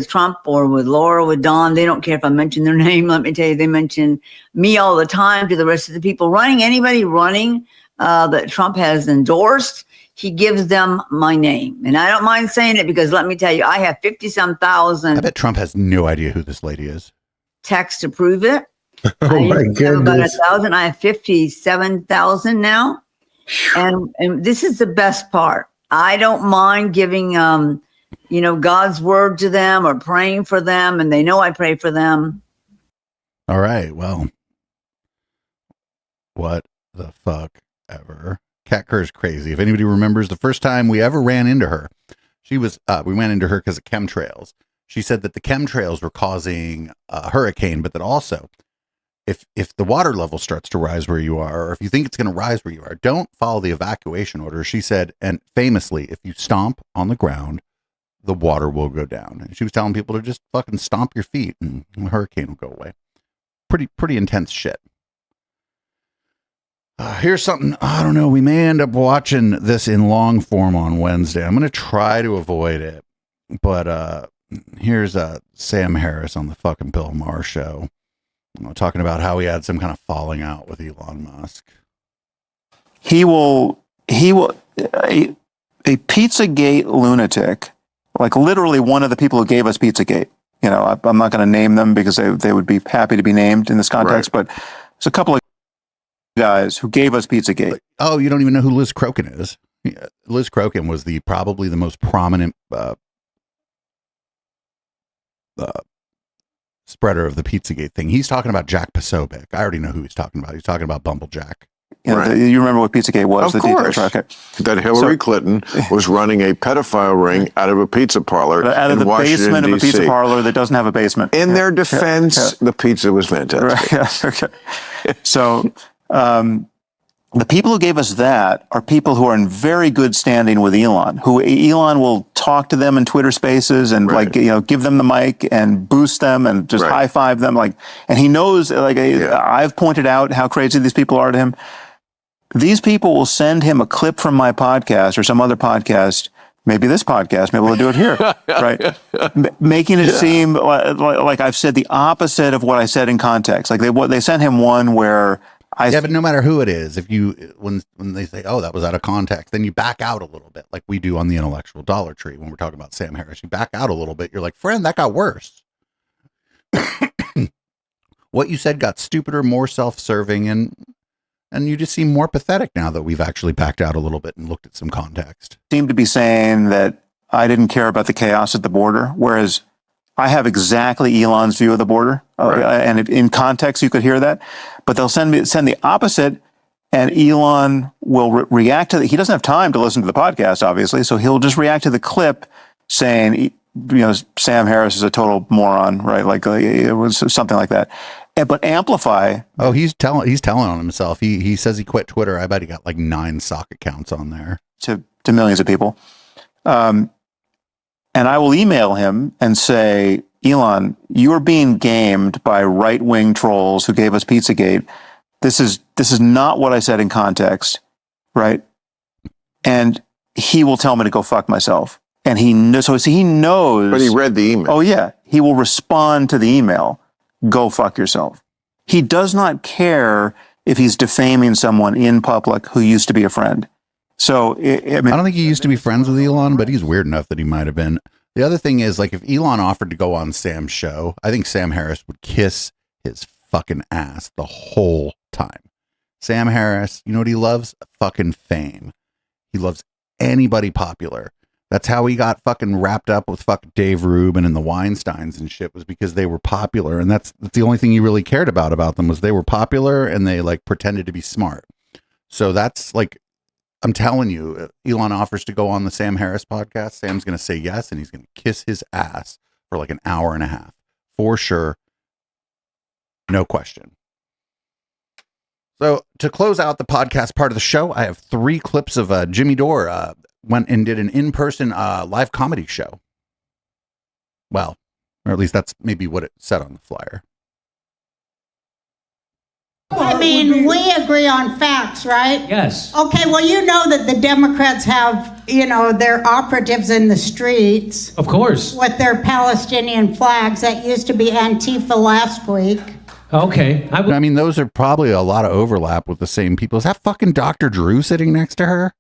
Trump or with Laura, with Don. They don't care if I mention their name. Let me tell you, they mention me all the time to the rest of the people running. Anybody running that Trump has endorsed, he gives them my name. And I don't mind saying it, because let me tell you, I have 50-some thousand. I bet Trump has no idea who this lady is. Text to prove it. Oh my goodness. About 1,000. I have 57,000 now. And this is the best part. I don't mind giving, God's word to them or praying for them, and they know I pray for them. All right. Well, what the fuck ever. Kat Kerr is crazy. If anybody remembers the first time we ever ran into her, we ran into her because of chemtrails. She said that the chemtrails were causing a hurricane, but that also, if the water level starts to rise where you are, or if you think it's going to rise where you are, don't follow the evacuation order. She said, and famously, if you stomp on the ground, the water will go down. And she was telling people to just fucking stomp your feet and the hurricane will go away. Pretty intense shit. Here's something, I don't know, we may end up watching this in long form on Wednesday. I'm going to try to avoid it. But here's Sam Harris on the fucking Bill Maher show. Talking about how he had some kind of falling out with Elon Musk. He will a Pizzagate lunatic, like literally one of the people who gave us Pizzagate. I'm not going to name them because they would be happy to be named in this context, right. But there's a couple of guys who gave us Pizzagate. Oh, you don't even know who Liz Crokin is? Liz Crokin was probably the most prominent spreader of the Pizzagate thing. He's talking about Jack Posobiec. I already know who he's talking about. He's talking about Bumblejack. Right. You remember what Pizzagate was? Of course. Okay. That Hillary Clinton was running a pedophile ring out of a pizza parlor out of the Washington, basement of a D.C. pizza parlor that doesn't have a basement. In their defense, the pizza was fantastic. Right. Okay. So the people who gave us that are people who are in very good standing with Elon, who Elon will talk to them in Twitter Spaces and give them the mic and boost them and just high five them. And he knows, I've pointed out how crazy these people are to him. These people will send him a clip from my podcast or some other podcast, maybe this podcast, maybe we'll do it here, right? Making it seem like I've said the opposite of what I said in context. Like they sent him one where but no matter who it is, if when they say, oh, that was out of context, then you back out a little bit, like we do on the Intellectual Dollar Tree when we're talking about Sam Harris. You back out a little bit. You're like, friend, that got worse. What you said got stupider, more self-serving, and you just seem more pathetic now that we've actually backed out a little bit and looked at some context. Seem to be saying that I didn't care about the chaos at the border, whereas I have exactly Elon's view of the border, and in context, you could hear that. But they'll send the opposite, and Elon will react to it. He doesn't have time to listen to the podcast, obviously, so he'll just react to the clip saying, Sam Harris is a total moron, right? Like it was something like that. But amplify. Oh, he's telling on himself. He says he quit Twitter. I bet he got like 9 sock accounts on there to millions of people. And I will email him and say, Elon, you are being gamed by right-wing trolls who gave us Pizzagate. This is not what I said in context, right? And he will tell me to go fuck myself. And he knows. But he read the email. Oh yeah, he will respond to the email. Go fuck yourself. He does not care if he's defaming someone in public who used to be a friend. So I don't think he used to be friends with Elon, but he's weird enough that he might have been. The other thing is, like, if Elon offered to go on Sam's show, I think Sam Harris would kiss his fucking ass the whole time. Sam Harris, you know what he loves? Fucking fame. He loves anybody popular. That's how he got fucking wrapped up with fucking Dave Rubin and the Weinsteins and shit, was because they were popular. And that's the only thing he really cared about them was they were popular and they like pretended to be smart. So that's like, I'm telling you, Elon offers to go on the Sam Harris podcast. Sam's going to say yes, and he's going to kiss his ass for like an hour and a half. For sure. No question. So to close out the podcast part of the show, I have 3 clips of Jimmy Dore went and did an in-person live comedy show. Well, or at least that's maybe what it said on the flyer. I mean, we agree on facts, right? Yes. Okay, well, you know that the Democrats have, their operatives in the streets. Of course. With their Palestinian flags. That used to be Antifa last week. Okay. I mean, those are probably a lot of overlap with the same people. Is that fucking Dr. Drew sitting next to her?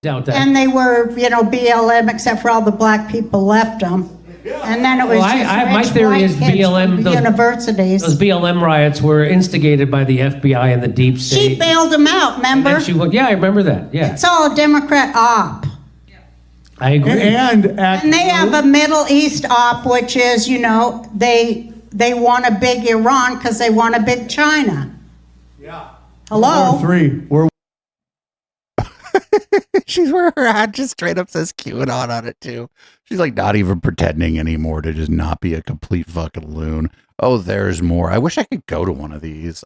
Doubt that. And they were, BLM, except for all the black people left them. And then it was my theory is BLM, universities. Those BLM riots were instigated by the FBI and the deep state. She bailed them out, remember? I remember that. Yeah. It's all a Democrat op. I agree. And they have a Middle East op, which is, they want a big Iran because they want a big China. Yeah. Hello? We're She's wearing her hat just straight up says QAnon on it too. She's like not even pretending anymore to just not be a complete fucking loon. Oh, there's more. I wish I could go to one of these.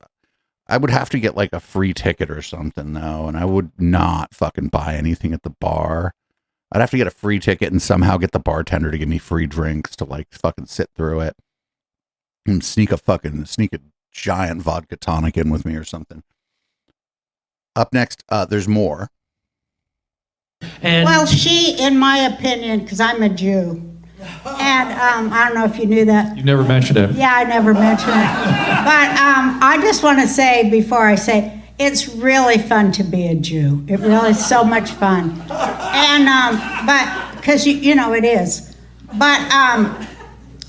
I would have to get like a free ticket or something though, and I would not fucking buy anything at the bar. I'd have to get a free ticket and somehow get the bartender to give me free drinks to like fucking sit through it and sneak a giant vodka tonic in with me or something. Up next, there's more. Well, she, in my opinion, because I'm a Jew, and I don't know if you knew that. You never mentioned it. Yeah, I never mentioned it. But I just want to say, before I say, it's really fun to be a Jew. It really is so much fun. And, but, because, it is. But,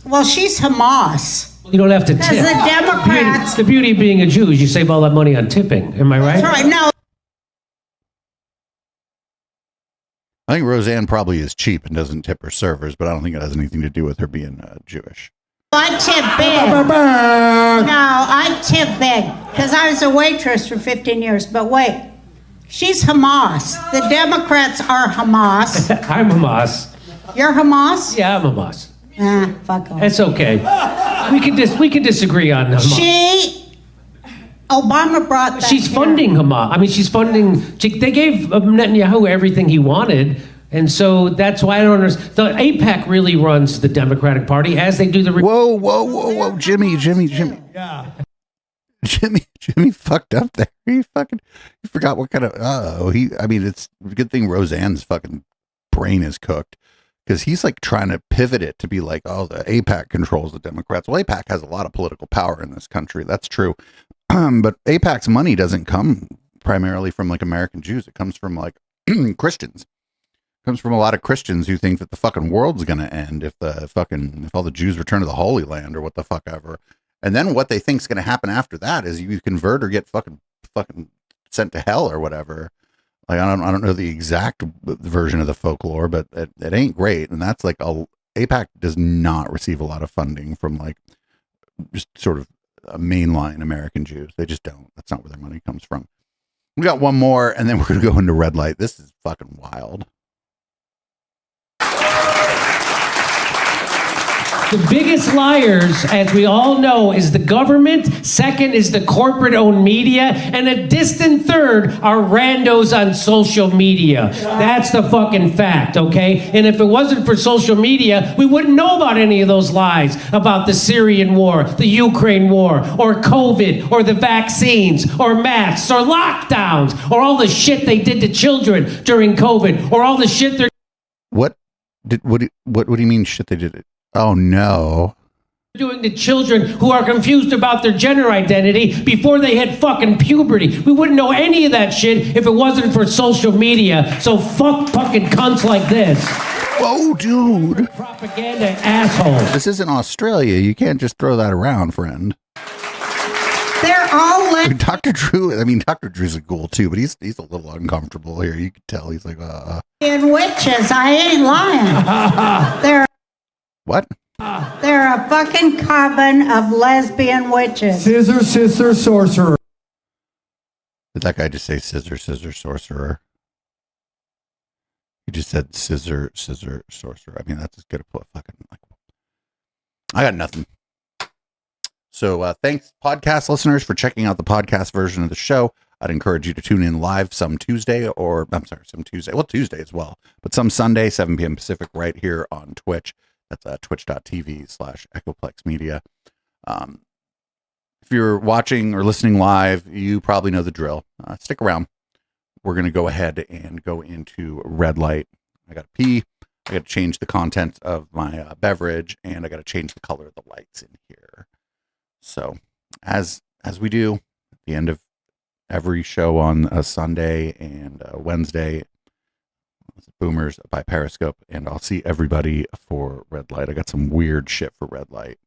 well, she's Hamas. You don't have to tip. Because the Democrats. The beauty of being a Jew is you save all that money on tipping. Am I right? That's right. No. I think Roseanne probably is cheap and doesn't tip her servers, but I don't think it has anything to do with her being Jewish. I tip big. No, I tip big because I was a waitress for 15 years. But wait, she's Hamas. The Democrats are Hamas. I'm Hamas. You're Hamas? Yeah, I'm Hamas. Fuck off. It's okay. We can disagree on Hamas. Obama brought that. She's funding Hamas. I mean, she's funding. They gave Netanyahu everything he wanted, and so that's why I don't understand. The AIPAC really runs the Democratic Party as they do the. Whoa, Jimmy. Yeah. Jimmy fucked up there. He forgot what kind of. It's a good thing Roseanne's fucking brain is cooked. Because he's like trying to pivot it to be like, oh, the AIPAC controls the Democrats. Well, AIPAC has a lot of political power in this country. That's true. But AIPAC's money doesn't come primarily from like American Jews. It comes from like Christians. It comes from a lot of Christians who think that the fucking world's going to end if all the Jews return to the Holy Land or what the fuck ever. And then what they think's going to happen after that is you convert or get fucking sent to hell or whatever. Like, I don't know the exact version of the folklore, but it ain't great. And that's like AIPAC does not receive a lot of funding from like just sort of mainline American Jews. They just don't. That's not where their money comes from. We got one more and then we're going to go into red light. This is fucking wild. The biggest liars, as we all know, is the government. Second is the corporate-owned media. And a distant third are randos on social media. That's the fucking fact, okay? And if it wasn't for social media, we wouldn't know about any of those lies about the Syrian war, the Ukraine war, or COVID, or the vaccines, or masks, or lockdowns, or all the shit they did to children during COVID, or all the shit they're... What do you mean shit they did? Oh, no. Doing to children who are confused about their gender identity before they hit fucking puberty. We wouldn't know any of that shit if it wasn't for social media. So fuck fucking cunts like this. Whoa, dude. Propaganda asshole. This isn't Australia. You can't just throw that around, friend. They're all Dr. Drew. I mean, Dr. Drew's a ghoul too, but he's a little uncomfortable here. You can tell he's like, lesbian witches. I ain't lying. They're what? They're a fucking coven of lesbian witches. Scissor, sister, sorcerer. Did that guy just say scissor, sorcerer? He just said scissor, sorcerer. I mean, that's as good a fucking like. I got nothing. So thanks, podcast listeners, for checking out the podcast version of the show. I'd encourage you to tune in live some Tuesday, well, Tuesday as well, but some Sunday, 7 p.m. Pacific, right here on Twitch. That's twitch.tv/Echoplex Media. If you're watching or listening live, you probably know the drill. Stick around. We're going to go ahead and go into red light. I got to pee. I got to change the content of my beverage, and I got to change the color of the lights in here. So, as we do at the end of every show on a Sunday and Wednesday, Boomers by Periscope, and I'll see everybody for red light. I got some weird shit for red light.